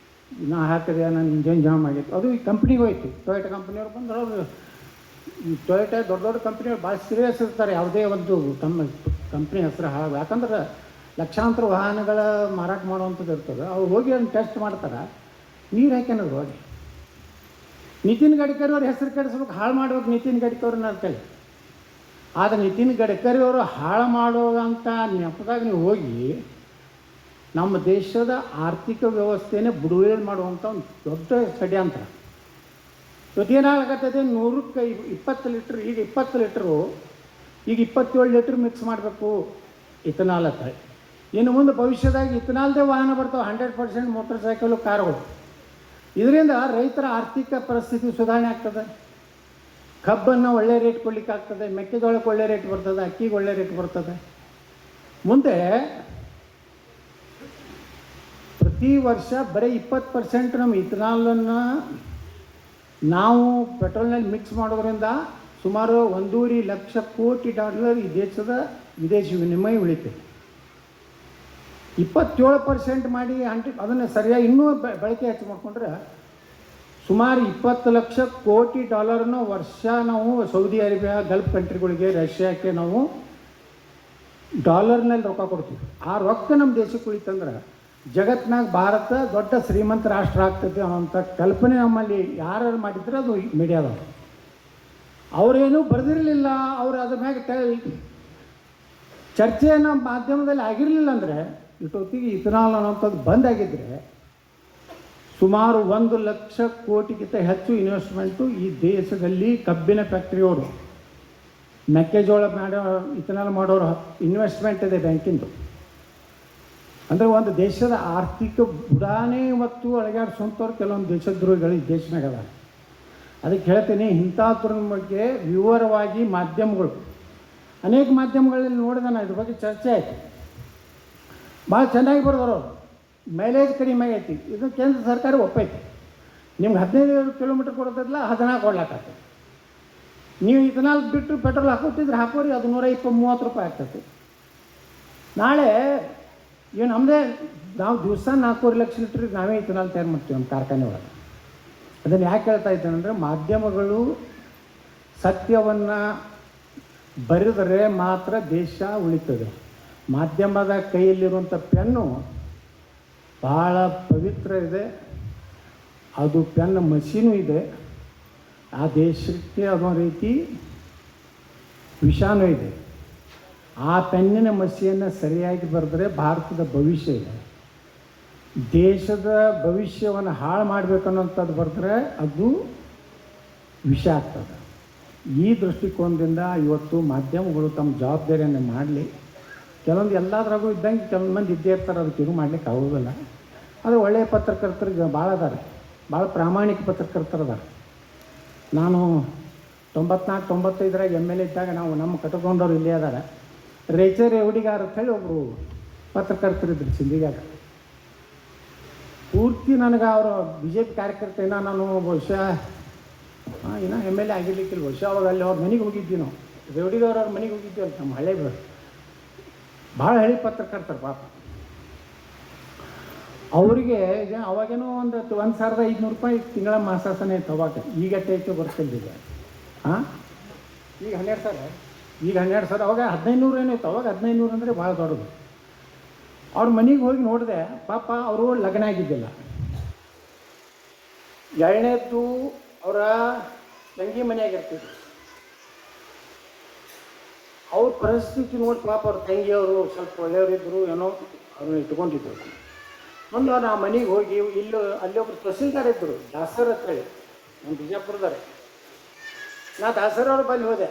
ನಾ ಹಾಕಿದೆ, ನಾನು ಇಂಜನ್ ಜಾಮ್ ಆಗಿತ್ತು. ಅದು ಈ ಕಂಪ್ನಿಗೆ ಹೋಯ್ತು. ಟೊಯೋಟಾ ಕಂಪ್ನಿಯವ್ರು ಬಂದ್ರೆ, ಅವರು ಈ ಟೊಯೋಟಾ ದೊಡ್ಡ ಕಂಪ್ನಿಯವ್ರು ಭಾಳ ಸೀರಿಯಸ್ ಇರ್ತಾರೆ, ಯಾವುದೇ ಒಂದು ತಮ್ಮ ಕಂಪ್ನಿ ಹೆಸರು ಹಾಳು. ಯಾಕಂದ್ರೆ ಲಕ್ಷಾಂತರ ವಾಹನಗಳ ಮಾರಾಟ ಮಾಡುವಂಥದ್ದು ಇರ್ತದೆ. ಅವ್ರು ಹೋಗಿ ಅದನ್ನು ಟೆಸ್ಟ್ ಮಾಡ್ತಾರೆ, ನೀರು ಹಾಕ್ಯಾನದು ಹೋಗಿ. ನಿತಿನ್ ಗಡ್ಕರಿ ಅವ್ರ ಹೆಸರು ಕೆಡಿಸ್ಬೇಕು, ಹಾಳು ಮಾಡ್ಬೇಕು ನಿತಿನ್ ಗಡ್ಕರಿ ಅಂತೇಳಿ. ಆದರೆ ನಿತಿನ್ ಗಡ್ಕರಿ ಅವರು ಹಾಳು ಮಾಡೋಂಥ ನೆಪದಾಗ ನೀವು ಹೋಗಿ ನಮ್ಮ ದೇಶದ ಆರ್ಥಿಕ ವ್ಯವಸ್ಥೆನೇ ಬುಡಮೇಲು ಮಾಡುವಂಥ ಒಂದು ದೊಡ್ಡ ಷಡ್ಯಂತ್ರ. ಇವತ್ತೇನಾಗತ್ತೈತೆ, 100ಕ್ಕೆ 20 ಲೀಟ್ರ್, ಈಗ 20 ಲೀಟ್ರು, ಈಗ 27 ಲೀಟ್ರ್ ಮಿಕ್ಸ್ ಮಾಡಬೇಕು ಇಥನಾಲ್ ಅಂತ. ಇನ್ನು ಮುಂದೆ ಭವಿಷ್ಯದಾಗ ಇಥನಾಲ್ದೇ ವಾಹನ ಬರ್ತಾವೆ, 100% ಮೋಟರ್ ಸೈಕಲು, ಕಾರುಗಳು. ಇದರಿಂದ ರೈತರ ಆರ್ಥಿಕ ಪರಿಸ್ಥಿತಿ ಸುಧಾರಣೆ ಆಗ್ತದೆ. ಕಬ್ಬನ್ನು ಒಳ್ಳೆ ರೇಟ್ ಕೊಡ್ಲಿಕ್ಕೆ ಆಗ್ತದೆ, ಮೆಕ್ಕೆಜೋಳಕ್ಕೆ ಒಳ್ಳೆ ರೇಟ್ ಬರ್ತದೆ, ಅಕ್ಕಿಗೆ ಒಳ್ಳೆ ರೇಟ್ ಬರ್ತದೆ. ಮುಂದೆ ಪ್ರತಿ ವರ್ಷ ಬರೀ 20% ನಮ್ಮ ಇಥನಾಲನ್ನು ನಾವು ಪೆಟ್ರೋಲ್ನಲ್ಲಿ ಮಿಕ್ಸ್ ಮಾಡೋದ್ರಿಂದ ಸುಮಾರು $1.5 ಲಕ್ಷ ಕೋಟಿ ಈ ದೇಶದ ವಿದೇಶಿ ವಿನಿಮಯ ಉಳಿತದೆ. 27% ಮಾಡಿ ಅದನ್ನು ಸರಿಯಾಗಿ ಇನ್ನೂ ಬಳಕೆ ಹೆಚ್ಚು ಮಾಡಿಕೊಂಡ್ರೆ ಸುಮಾರು $20 ಲಕ್ಷ ಕೋಟಿ ವರ್ಷ ನಾವು ಸೌದಿ ಅರೇಬಿಯಾ, ಗಲ್ಫ್ ಕಂಟ್ರಿಗಳಿಗೆ, ರಷ್ಯಾಕ್ಕೆ ನಾವು ಡಾಲರ್ನಲ್ಲಿ ರೊಕ್ಕ ಕೊಡ್ತೀವಿ. ಆ ರೊಕ್ಕ ನಮ್ಮ ದೇಶಕ್ಕೆ ಉಳಿತಂದ್ರೆ ಜಗತ್ತಿನಾಗ ಭಾರತ ದೊಡ್ಡ ಶ್ರೀಮಂತ ರಾಷ್ಟ್ರ ಆಗ್ತದೆ ಅನ್ನೋಂಥ ಕಲ್ಪನೆ ನಮ್ಮಲ್ಲಿ ಯಾರು ಮಾಡಿದ್ರೆ ಅದು ಮೀಡಿಯಾದವರು. ಅವರೇನೂ ಬರೆದಿರಲಿಲ್ಲ, ಅವರು ಅದ್ರ ಮ್ಯಾಗೆ ಚರ್ಚೆ ನಮ್ಮ ಮಾಧ್ಯಮದಲ್ಲಿ ಆಗಿರಲಿಲ್ಲ ಅಂದರೆ ಇಷ್ಟೊತ್ತಿಗೆ ಇಥನಾಲ್ ಅನ್ನೋಂಥದ್ದು ಬಂದಾಗಿದ್ದರೆ ಸುಮಾರು 1 ಲಕ್ಷ ಕೋಟಿಗಿಂತ ಹೆಚ್ಚು ಇನ್ವೆಸ್ಟ್ಮೆಂಟು ಈ ದೇಶದಲ್ಲಿ ಕಬ್ಬಿನ ಫ್ಯಾಕ್ಟ್ರಿಯವರು, ಮೆಕ್ಕೆಜೋಳ ಇಥನಾಲ್ ಮಾಡೋರು ಇನ್ವೆಸ್ಟ್ಮೆಂಟ್ ಇದೆ ಬ್ಯಾಂಕಿಂದು. ಅಂದರೆ ಒಂದು ದೇಶದ ಆರ್ಥಿಕ ಬುಡಾನೇ ಇವತ್ತು ಅಳಗಾಡಿಸುವಂಥವ್ರು ಕೆಲವೊಂದು ದೇಶದ್ರೋಹಿಗಳು ಈ ದೇಶನಾಗ ಅದ. ಅದಕ್ಕೆ ಹೇಳ್ತೀನಿ, ಇಂಥದ್ರ ಬಗ್ಗೆ ವಿವರವಾಗಿ ಮಾಧ್ಯಮಗಳು, ಅನೇಕ ಮಾಧ್ಯಮಗಳಲ್ಲಿ ನೋಡಿದ ನಾನು ಇದ್ರ ಬಗ್ಗೆ ಚರ್ಚೆ ಆಯಿತು. ಭಾಳ ಚೆನ್ನಾಗಿ ಬರೆದವರು, ಮೈಲೇಜ್ ಕಡಿಮೆ ಆಗೈತಿ, ಇದು ಕೇಂದ್ರ ಸರ್ಕಾರ ಒಪ್ಪೈತಿ. ನಿಮ್ಗೆ 15 ಕಿಲೋಮೀಟ್ರ್ ಕೊಡ್ತದಲ್ಲ, 14 ಕೊಡ್ಲಾಕತ್ತೆ. ನೀವು ಇಥನಾಲ್ ಬಿಟ್ಟು ಪೆಟ್ರೋಲ್ ಹಾಕೋತಿದ್ರೆ ಹಾಕೋರಿ, ಅದು $120-130 ಆಗ್ತೈತಿ. ನಾಳೆ ಇವು ನಮ್ಮದೇ, ನಾವು ದಿವಸ 4 ಲಕ್ಷ ಲೀಟ್ರಿಗೆ ನಾವೇ ಇಥನಾಲ್ ತಯಾರು ಮಾಡ್ತೀವಿ ನಮ್ಮ ಕಾರ್ಖಾನೆ ಒಳಗೆ. ಅದನ್ನು ಯಾಕೆ ಹೇಳ್ತಾ ಇದ್ದೇನೆ ಅಂದರೆ, ಮಾಧ್ಯಮಗಳು ಸತ್ಯವನ್ನು ಬರೆದರೆ ಮಾತ್ರ ದೇಶ ಉಳಿತದೆ. ಮಾಧ್ಯಮದ ಕೈಯಲ್ಲಿರುವಂಥ ಪೆನ್ನು ಭಾಳ ಪವಿತ್ರ ಇದೆ, ಅದು ಪೆನ್ ಮಷೀನು ಇದೆ. ಆ ದೇಶಕ್ಕೆ ಅದೋ ರೀತಿ ವಿಷಾನೂ ಇದೆ. ಆ ಪೆನ್ನಿನ ಮಸಿಯನ್ನು ಸರಿಯಾಗಿ ಬರೆದರೆ ಭಾರತದ ಭವಿಷ್ಯ ಇದೆ. ದೇಶದ ಭವಿಷ್ಯವನ್ನು ಹಾಳು ಮಾಡಬೇಕನ್ನೋಂಥದ್ದು ಬರೆದ್ರೆ ಅದು ವಿಷ ಆಗ್ತದೆ. ಈ ದೃಷ್ಟಿಕೋನದಿಂದ ಇವತ್ತು ಮಾಧ್ಯಮಗಳು ತಮ್ಮ ಜವಾಬ್ದಾರಿಯನ್ನು ಮಾಡಲಿ. ಕೆಲವೊಂದು ಎಲ್ಲದರಾಗೂ ಇದ್ದಂಗೆ ಕೆಲವೊಂದು ಮಂದಿ ಇದ್ದೇ ಇರ್ತಾರೆ, ಅದಕ್ಕೆ ಇದು ಮಾಡಲಿಕ್ಕೆ ಆಗೋದಿಲ್ಲ. ಅದು ಒಳ್ಳೆಯ ಪತ್ರಕರ್ತರಿಗೆ ಭಾಳ ಅದಾರೆ, ಭಾಳ ಪ್ರಾಮಾಣಿಕ ಪತ್ರಕರ್ತರು ಅದಾರೆ. ನಾನು 94-95 MLA ಇದ್ದಾಗ ನಾವು ನಮ್ಮ ಕಟ್ಕೊಂಡವ್ರು ಇಲ್ಲೇ ಅದಾರೆ. ರೇಚರ್ ಹುಡಿಗಾರ ಅಂತೇಳಿ ಒಬ್ಬರು ಪತ್ರಕರ್ತರಿದ್ರು ಸಿಂಧಿಗಾಗ. ಪೂರ್ತಿ ನನಗೆ ಅವರು ಬಿ ಜೆ ಪಿ ಕಾರ್ಯಕರ್ತ ಏನೋ ನಾನು ಬಹುಶಃ ಇನ್ನೂ ಎಮ್ ಎಲ್ ಎ ಆಗಿರ್ಲಿಕ್ಕಿಲ್ಲ ಬಹುಶಃ ಅವಾಗ ಅಲ್ಲಿ ಅವ್ರ ಮನೆಗೆ ಹೋಗಿದ್ವಿ ನಾವು ರೇವಡಿದವ್ರ ಮನೆಗೆ ಹೋಗಿದ್ವಿ ಅಲ್ಲಿ ನಮ್ಮ ಹಳೆ ಭಾಳ ಹಳಿ ಪತ್ರಕರ್ತರು ಪಾಪ ಅವರಿಗೆ ಅವಾಗೇನೋ ಒಂದು 1,500 ರೂಪಾಯಿ ತಿಂಗಳ ಮಾಸಾಸನ ಇತ್ತು ಅವಾಗ ಈಗ ಐತೆ ಬರ್ತಿದ್ದಿದೆ ಹಾಂ ಈಗ 12,000 ಈಗ 12,000 ಅವಾಗ 1,500 ಏನೋ ಇತ್ತು ಅವಾಗ 1,500 ಅಂದರೆ ಭಾಳ ದೊಡ್ಡದು ಅವ್ರ ಮನೆಗೆ ಹೋಗಿ ನೋಡಿದೆ ಪಾಪ ಅವರು ಲಗ್ನ ಆಗಿದ್ದಿಲ್ಲ ಎರಡನೇದ್ದು ಅವರ ತಂಗಿ ಮನೆಯಾಗಿರ್ತಿದ್ರು ಅವ್ರ ಪರಿಸ್ಥಿತಿ ನೋಡಿ ಪಾಪ ಅವ್ರ ತಂಗಿಯವರು ಸ್ವಲ್ಪ ಒಳ್ಳೆಯವರಿದ್ದರು ಏನೋ ಅವ್ರನ್ನ ಇಟ್ಕೊಂಡಿದ್ರು ಒಂದು ನಾ ಮನೆಗೆ ಹೋಗಿ ಅಲ್ಲಿ ಒಬ್ಬರು ತಹಸೀಲ್ದಾರ್ ಇದ್ದರು ದಾಸರ್ ಅಂತ ಹೇಳಿ ನಮ್ಮ ಬಿಜಾಪುರದಾರೆ ನಾ ದಾಸರ್ ಅವ್ರ ಬಳಿ ಹೋದೆ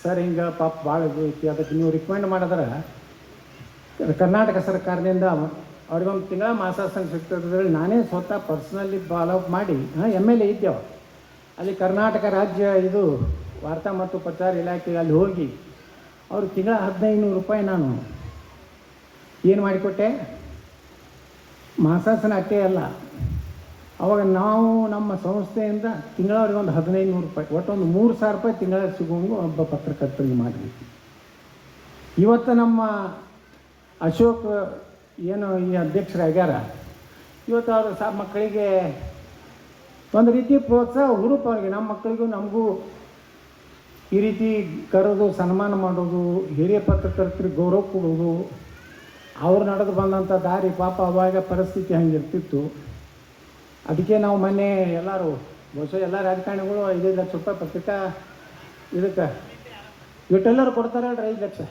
ಸರ್ ಹಿಂಗೆ ಪಾಪ ಭಾಳ ಇದು ಐತಿ ಅದಕ್ಕೆ ನೀವು ರಿಕಮೆಂಡ್ ಮಾಡಿದ್ರೆ ಕರ್ನಾಟಕ ಸರ್ಕಾರದಿಂದ ಅವ್ರಿಗೊಂದು ತಿಂಗಳ ಮಾಸಾಸನ ಸಿಗ್ತದೆ ನಾನೇ ಸ್ವತಃ ಪರ್ಸ್ನಲಿ ಫಾಲೋಅಪ್ ಮಾಡಿ ಎಮ್ ಎಲ್ ಎ ಇದ್ದೇವೆ ಅಲ್ಲಿ ಕರ್ನಾಟಕ ರಾಜ್ಯ ಇದು ವಾರ್ತಾ ಮತ್ತು ಪ್ರಚಾರ ಇಲಾಖೆಗೆ ಅಲ್ಲಿ ಹೋಗಿ ಅವ್ರು ತಿಂಗಳ 1,500 ರೂಪಾಯಿ ನಾನು ಏನು ಮಾಡಿಕೊಟ್ಟೆ ಮಾಸಾಸನ ಅಷ್ಟೇ ಅಲ್ಲ ಅವಾಗ ನಾವು ನಮ್ಮ ಸಂಸ್ಥೆಯಿಂದ ತಿಂಗಳವ್ರಿಗೆ ಒಂದು 1,500 ರೂಪಾಯಿ ಒಟ್ಟೊಂದು 3,000 ರೂಪಾಯಿ ತಿಂಗಳ ಸಿಗುವಂಗೂ ಒಬ್ಬ ಪತ್ರಕರ್ತರಿಗೆ ಮಾಡಬೇಕು ಇವತ್ತು ನಮ್ಮ ಅಶೋಕ್ ಏನು ಈ ಅಧ್ಯಕ್ಷರಾಗ್ಯಾರ ಇವತ್ತು ಅವರು ಮಕ್ಕಳಿಗೆ ಒಂದು ರೀತಿ ಪ್ರೋತ್ಸಾಹ ಹುರುಪು ಅವ್ರಿಗೆ ನಮ್ಮ ಮಕ್ಕಳಿಗೂ ನಮಗೂ ಈ ರೀತಿ ಕರೆದು ಸನ್ಮಾನ ಮಾಡೋದು ಹಿರಿಯ ಪತ್ರಕರ್ತರಿಗೆ ಗೌರವ ಕೊಡೋದು ಅವ್ರು ನಡೆದು ಬಂದಂಥ ದಾರಿ ಪಾಪ ಅವಾಗ ಪರಿಸ್ಥಿತಿ ಹಂಗಿರ್ತಿತ್ತು ಅದಕ್ಕೆ ನಾವು ಮೊನ್ನೆ ಎಲ್ಲರೂ ಬಹುಶಃ ಎಲ್ಲ ರಾಜಕಾರಣಿಗಳು 5 ಲಕ್ಷ ರೂಪಾಯಿ ಪತ್ರಿಕಾ ಇದಕ್ಕೆ ಇವಟ್ಟೆಲ್ಲರೂ ಕೊಡ್ತಾರಲ್ರಿ 5 ಲಕ್ಷ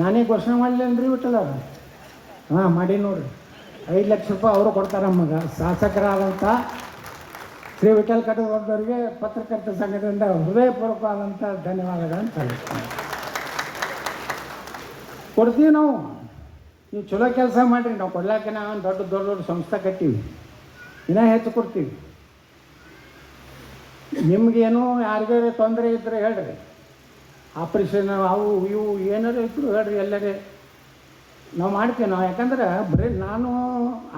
ನಾನೇ ಘೋಷಣೆ ಮಾಡಲೇನ್ರಿ ಇವಟ್ಟೆಲ್ಲರು ಹಾಂ ಮಾಡಿ ನೋಡಿರಿ 5 ಲಕ್ಷ ರೂಪಾಯಿ ಅವರು ಕೊಡ್ತಾರೆ ನಮಗೆ ಶಾಸಕರಾದಂಥ ಶ್ರೀ ವಿಠಲ್ ಕಟಗೌಡರಿಗೆ ಪತ್ರಕರ್ತರ ಸಂಘದಿಂದ ಹೃದಯಪೂರ್ವಕವಾದಂಥ ಧನ್ಯವಾದಗಳನ್ನು ಸಲ್ಲಿಸ್ತೀನಿ ಕೊಡ್ತೀವಿ ನಾವು ನೀವು ಚಲೋ ಕೆಲಸ ಮಾಡಿರಿ ನಾವು ಕೊಡ್ಲಾಕೆ ನಾವು ದೊಡ್ಡ ಸಂಸ್ಥೆ ಕಟ್ಟೀವಿ ಇನ್ನೂ ಹೆಚ್ಚು ಕೊಡ್ತೀವಿ ನಿಮಗೇನು ಯಾರಿಗಾರು ತೊಂದರೆ ಇದ್ದರೆ ಹೇಳ್ರಿ ಆಪ್ರೇಷನ್ ಅವು ಇವು ಏನಾರು ಇದ್ರು ಹೇಳ್ರಿ ಎಲ್ಲರೇ ನಾವು ಮಾಡ್ತೀವಿ ನಾವು ಯಾಕಂದ್ರೆ ಬರೀ ನಾನು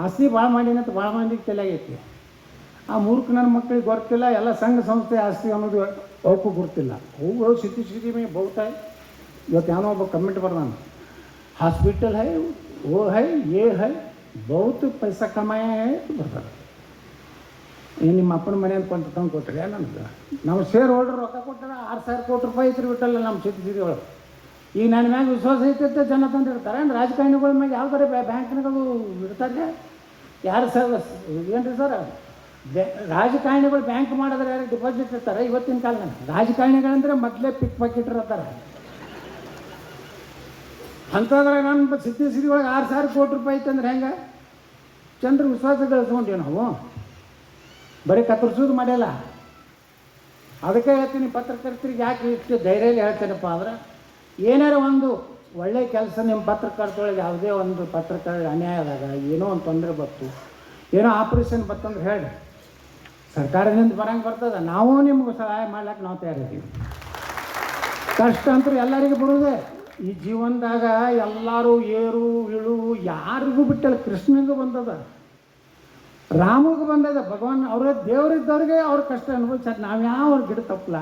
ಆಸ್ತಿ ಭಾಳ ಮಾಡೀನಂತ ಭಾಳ ಮಂದಿಗೆ ತಲೆಯಾಗೈತಿ ಆ ಮೂರ್ಖ ನನ್ನ ಮಕ್ಕಳಿಗೆ ಗೊತ್ತಿಲ್ಲ ಎಲ್ಲ ಸಂಘ ಸಂಸ್ಥೆ ಆಸ್ತಿ ಅನ್ನೋದು ಅವಕ್ಕೂ ಗೊತ್ತಿಲ್ಲ ಅವು ಸ್ಥಿತಿ ಮೇ ಬಹುತಾಯ್ ಇವತ್ತು ಏನೋ ಒಬ್ಬ ಕಮೆಂಟ್ ಬರ್ದಾನ हॉस्पिटल है वो है ये है बहुत पैसा कमाया है ಬರ್ತಾರೆ ನಿಮ್ಮ ಅಪ್ಪನ ಮನೆ ಅಂತ ತಂದು ಕೊಟ್ಟರೆ ನನಗೆ ನಾವು ಶೇರ್ ಹೋಲ್ಡರ್ ರೊಕ್ಕ ಕೊಟ್ಟರೆ 6,000 ಕೋಟಿ ರೂಪಾಯಿ ಐತ್ರಿ ಬಿಟ್ಟಲ್ಲ ನಮ್ಮ ಸಿಟಿ ಒಳಗೆ ಈಗ ನನ್ನ ಮ್ಯಾಗ ವಿಶ್ವಾಸ ಐತೆ ಜನ ತಂದಿರ್ತಾರೆ ಅಂದ್ರೆ ರಾಜಕಾರಣಿಗಳ ಮ್ಯಾಗ ಯಾವ್ದಾರೆ ಬ್ಯಾಂಕ್ನಾಗಳು ಇಡ್ತಾರೆ ಯಾರು ಸರ್ ಏನು ರೀ ಸರ್ ರಾಜಕಾರಣಿಗಳು ಬ್ಯಾಂಕ್ ಮಾಡಿದ್ರೆ ಯಾರು ಡಿಪಾಸಿಟ್ ಇರ್ತಾರೆ ಇವತ್ತಿನ ಕಾಲದಾಗ ರಾಜಕಾರಣಿಗಳಂದ್ರೆ ಮೊದಲೇ ಪಿಕ್ ಪಾಕೆಟ್ ಇರ್ತಾರೆ ಅಂಥದ್ರಾಗ ನನ್ನ ಸಿಟಿ ಒಳಗೆ 6,000 ಕೋಟಿ ರೂಪಾಯಿ ಐತಂದ್ರೆ ಹೆಂಗೆ ಜನರು ವಿಶ್ವಾಸ ಗಳಿಸ್ಕೊಂಡೀವಿ ನಾವು ಬರೀ ಕತ್ತರಿಸೋದು ಮಾಡಿಲ್ಲ ಅದಕ್ಕೆ ಹೇಳ್ತೀನಿ ಪತ್ರಕರ್ತರಿಗೆ ಯಾಕೆ ಇಷ್ಟು ಧೈರ್ಯದಲ್ಲಿ ಹೇಳ್ತೇನಪ್ಪ ಅಂದ್ರೆ ಏನಾರ ಒಂದು ಒಳ್ಳೆಯ ಕೆಲಸ ನಿಮ್ಮ ಪತ್ರಕರ್ತೊಳಗೆ ಯಾವುದೇ ಒಂದು ಪತ್ರಕರ್ತ ಅನ್ಯಾಯ ಆದಾಗ ಏನೋ ಒಂದು ತೊಂದರೆ ಬಂತು ಏನೋ ಆಪ್ರೇಷನ್ ಬರ್ತಂದ್ರೆ ಹೇಳಿ ಸರ್ಕಾರದಿಂದ ಬರಂಗೆ ಬರ್ತದೆ ನಾವು ನಿಮ್ಗೆ ಸಹಾಯ ಮಾಡ್ಲಿಕ್ಕೆ ನಾವು ತಯಾರಿದ್ದೀವಿ ಕಷ್ಟ ಅಂತೂ ಎಲ್ಲರಿಗೂ ಬರೋದೇ ಈ ಜೀವನದಾಗ ಎಲ್ಲರೂ ಏರು ಇಳು ಯಾರಿಗೂ ಬಿಟ್ಟಲ್ಲ ಕೃಷ್ಣನಿಗೂ ಬಂದದ ರಾಮಗೂ ಬಂದದ ಭಗವಾನ್ ಅವರೇ ದೇವರಿದ್ದವ್ರಿಗೆ ಅವ್ರ ಕಷ್ಟ ಅನುಭವಿಸ್ತಾರೆ ನಾವು ಯಾವ ಗಿಡ ತಪ್ಪಲ್ಲ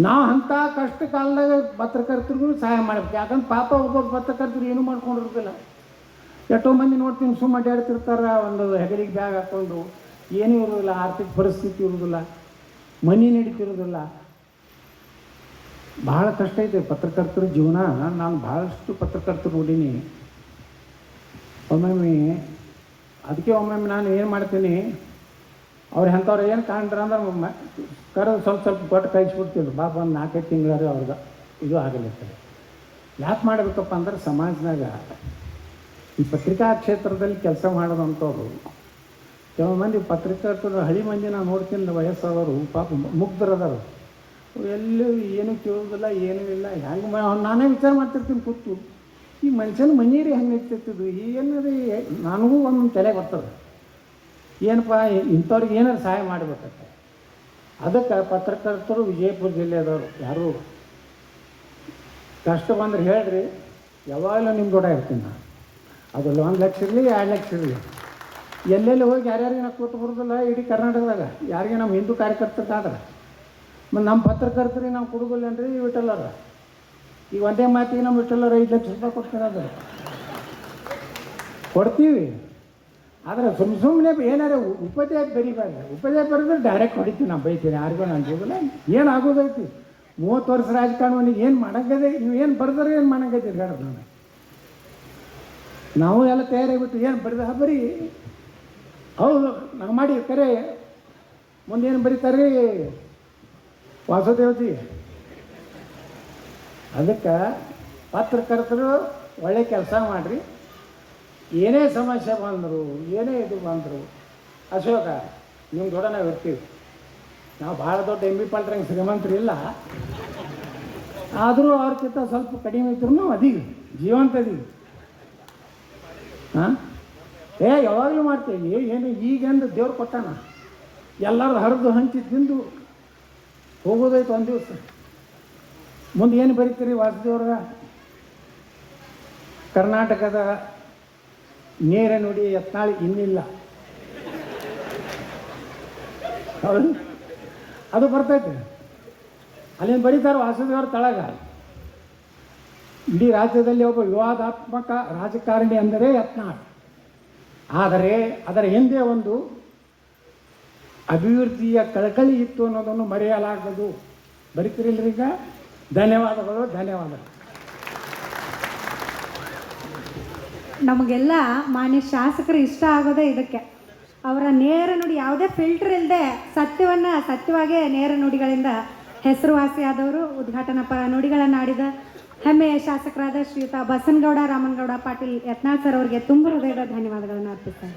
ನಾವು ಅಂಥ ಕಷ್ಟ ಕಾಲದಾಗ ಪತ್ರಕರ್ತರಿಗೂ ಸಹಾಯ ಮಾಡಬೇಕು ಯಾಕಂದ್ರೆ ಪಾಪ ಒಬ್ಬ ಪತ್ರಕರ್ತರು ಏನೂ ಮಾಡ್ಕೊಂಡಿರ್ತಿಲ್ಲ ಎಷ್ಟೋ ಮಂದಿ ನೋಡ್ತೀನಿ ಸುಮ್ಮ ಅಡ್ಡಾಡ್ತಿರ್ತಾರೆ ಒಂದು ಹೆಗಲಿಗೆ ಬ್ಯಾಗ್ ಹಾಕ್ಕೊಂಡು ಏನೂ ಇರೋದಿಲ್ಲ ಆರ್ಥಿಕ ಪರಿಸ್ಥಿತಿ ಇರೋದಿಲ್ಲ ಮನೆ ನಡೀತಿರೋದಿಲ್ಲ ಭಾಳ ಕಷ್ಟ ಐತೆ ಪತ್ರಕರ್ತರ ಜೀವನ ನಾನು ಭಾಳಷ್ಟು ಪತ್ರಕರ್ತರು ನೋಡೀನಿ ಒಮ್ಮೊಮ್ಮೆ ಅದಕ್ಕೆ ಒಮ್ಮೊಮ್ಮೆ ನಾನು ಏನು ಮಾಡ್ತೀನಿ ಅವ್ರು ಎಂಥವ್ರು ಏನು ಕಾಣ್ರ ಅಂದ್ರೆ ಕರೆದು ಸ್ವಲ್ಪ ಕೊಟ್ಟು ಕಳಿಸ್ಬಿಡ್ತಿದ್ರು ಬಾಪ ಒಂದು 4-5 ತಿಂಗಳಾದ್ರೆ ಅವ್ರಿಗೆ ಇದು ಆಗಲಿರ್ತದೆ ಯಾಕೆ ಮಾಡಬೇಕಪ್ಪ ಅಂದ್ರೆ ಸಮಾಜದಾಗ ಈ ಪತ್ರಿಕಾ ಕ್ಷೇತ್ರದಲ್ಲಿ ಕೆಲಸ ಮಾಡೋದಂಥವ್ರು ಕೆಲವು ಮಂದಿ ಪತ್ರಕರ್ತರು ಹಳಿ ಮಂದಿ ನಾನು ನೋಡ್ತೀನಿ ವಯಸ್ಸಾದವರು ಪಾಪ ಮುಗ್ಧರದಾರು ಎಲ್ಲೂ ಏನೂ ಕೇಳೋದಿಲ್ಲ ಏನೂ ಇಲ್ಲ ಹೆಂಗೆ ನಾನೇ ವಿಚಾರ ಮಾಡ್ತಿರ್ತೀನಿ ಕೂತು ಈ ಮನುಷ್ಯನ ಮನೀರಿ ಹೆಂಗೆ ಇರ್ತಿರ್ತಿದ್ದು ಏನಾರು ನನಗೂ ಒಂದು ತಲೆ ಬರ್ತದೆ ಏನಪ್ಪ ಇಂಥವ್ರಿಗೆ ಏನಾರು ಸಹಾಯ ಮಾಡಬೇಕಂತ ಅದಕ್ಕೆ ಪತ್ರಕರ್ತರು ವಿಜಯಪುರ ಜಿಲ್ಲೆದವರು ಯಾರು ಕಷ್ಟ ಬಂದ್ರೆ ಹೇಳ್ರಿ ಯಾವಾಗಲೂ ನಿಮ್ಮ ಕೂಡ ಇರ್ತೀನಿ ನಾನು ಅದು 1 ಲಕ್ಷ ಇರಲಿ 2 ಲಕ್ಷ ಇರಲಿ, ಎಲ್ಲೆಲ್ಲಿ ಹೋಗಿ ಯಾರ್ಯಾರಿಗೆ ನಾವು ಕೂತು ಬರೋದಿಲ್ಲ ಇಡೀ ಕರ್ನಾಟಕದಾಗ ಯಾರಿಗೆ ನಮ್ಮ ಹಿಂದೂ ಕಾರ್ಯಕರ್ತರ್ಕಾದ್ರೆ. ಮತ್ತು ನಮ್ಮ ಪತ್ರಕರ್ತರಿಗೆ ನಾವು ಕೊಡೋದಿಲ್ಲ ಅಂದರೆ ವಿಠಲರ ಈಗ ಒಂದೇ ಮಾತಿಗೆ ನಮ್ಮ ವಿಠಲರು 5 ಲಕ್ಷ ರೂಪಾಯಿ ಕೊಡ್ತಾರೆ. ಕೊಡ್ತೀವಿ, ಆದರೆ ಸುಮ್ಮನೆ ಏನಾರ ಉಪದೇಶ ಬರೀಬಾರ್ದು. ಉಪದೇಶ ಬರೆದ್ರೆ ಡೈರೆಕ್ಟ್ ಹೊಡಿತೀವಿ, ನಾವು ಬೈತೀವಿ, ಯಾರಿಗೂ ನಾನು ಹೋಗಲ್ಲ. ಏನು ಆಗೋದೈತಿ 30 ವರ್ಷ ರಾಜಕಾರಣವನಿಗೆ ಏನು ಮಾಡಂಗದೆ, ನೀವು ಏನು ಬರೆದ್ರೆ ಏನು ಮಾಡಂಗೈತಿ ಹೇಳೋದು. ನಾವು ಎಲ್ಲ ತಯಾರಾಗಿಬಿಟ್ಟು ಏನು ಬರೆದ ಬರೀ ಹೌದು ನಾವು ಮಾಡಿ ಕರೆ ಮುಂದೇನು ಬರೀತಾರೆ ವಾಸುದೇವಜಿ. ಅದಕ್ಕೆ ಪತ್ರಕರ್ತರು ಒಳ್ಳೆ ಕೆಲಸ ಮಾಡಿರಿ. ಏನೇ ಸಮಸ್ಯೆ ಬಂದರು, ಏನೇ ಇದು ಬಂದರು, ಅಶೋಕ ನಿಮ್ಮ ದೊಡ್ಡ ನಾವು ಇರ್ತೀವಿ. ನಾವು ಭಾಳ ದೊಡ್ಡ ಎಂ ಬಿ ಪಾಲ್ರಂಗೆ ಶ್ರೀಮಂತರು ಇಲ್ಲ, ಆದರೂ ಅವ್ರಕ್ಕಿಂತ ಸ್ವಲ್ಪ ಕಡಿಮೆ ಇದ್ರು ನಾವು ಅದೀವಿ, ಜೀವಂತ ಅದೀವಿ. ಹಾಂ ಯಾವಾಗಲೂ ಮಾಡ್ತೀವಿ. ಏನು ಈಗೆಂದು ದೇವ್ರು ಕೊಟ್ಟಾನ, ಎಲ್ಲರೂ ಹರಿದು ಹಂಚಿ ತಿಂದು ಹೋಗೋದೈತೆ ಒಂದು ದಿವಸ. ಮುಂದೆ ಏನು ಬರೀತೀರಿ ವಾಸುದೇವ್ರ? ಕರ್ನಾಟಕದ ನೇರ ನುಡಿ ಯತ್ನಾಳ್ ಇನ್ನಿಲ್ಲ, ಹೌದು ಅದು ಬರ್ತೈತೆ. ಅಲ್ಲಿಂದ ಬರೀತಾರೆ ವಾಸುದೇವ್ರ ತಳಗ. ಇಡೀ ರಾಜ್ಯದಲ್ಲಿ ಒಬ್ಬ ವಿವಾದಾತ್ಮಕ ರಾಜಕಾರಣಿ ಅಂದರೆ ಯತ್ನಾಳ್. ಆದರೆ ಅದರ ಹಿಂದೆ ಒಂದು ಅಭಿವೃದ್ಧಿಯ ಕಳಕಳಿ ಇತ್ತು ಅನ್ನೋದನ್ನು ಮರೆಯಲಾಗದು. ಬರೀತಿರಿಲ್ರಿ ಈಗ? ಧನ್ಯವಾದಗಳು, ಧನ್ಯವಾದಗಳು. ನಮಗೆಲ್ಲ ಮಾನ್ಯ ಶಾಸಕರು ಇಷ್ಟ ಆಗೋದೇ ಇದಕ್ಕೆ. ಅವರ ನೇರ ನುಡಿ ಯಾವುದೇ ಫಿಲ್ಟರ್ ಇಲ್ಲದೆ ಸತ್ಯವನ್ನು ಸತ್ಯವಾಗೇ ನೇರ ನುಡಿಗಳಿಂದ ಹೆಸರುವಾಸಿಯಾದವರು, ಉದ್ಘಾಟನಾ ನುಡಿಗಳನ್ನು ಆಡಿದ ಹೆಮ್ಮೆಯ ಶಾಸಕರಾದ ಶ್ರೀಯುತ ಬಸನಗೌಡ ರಾಮನಗೌಡ ಪಾಟೀಲ್ ಯತ್ನಾಳ್ ಸರ್ ಅವರಿಗೆ ತುಂಬ ಹೃದಯದ ಧನ್ಯವಾದಗಳನ್ನು ಅರ್ಪಿಸ್ತಾರೆ.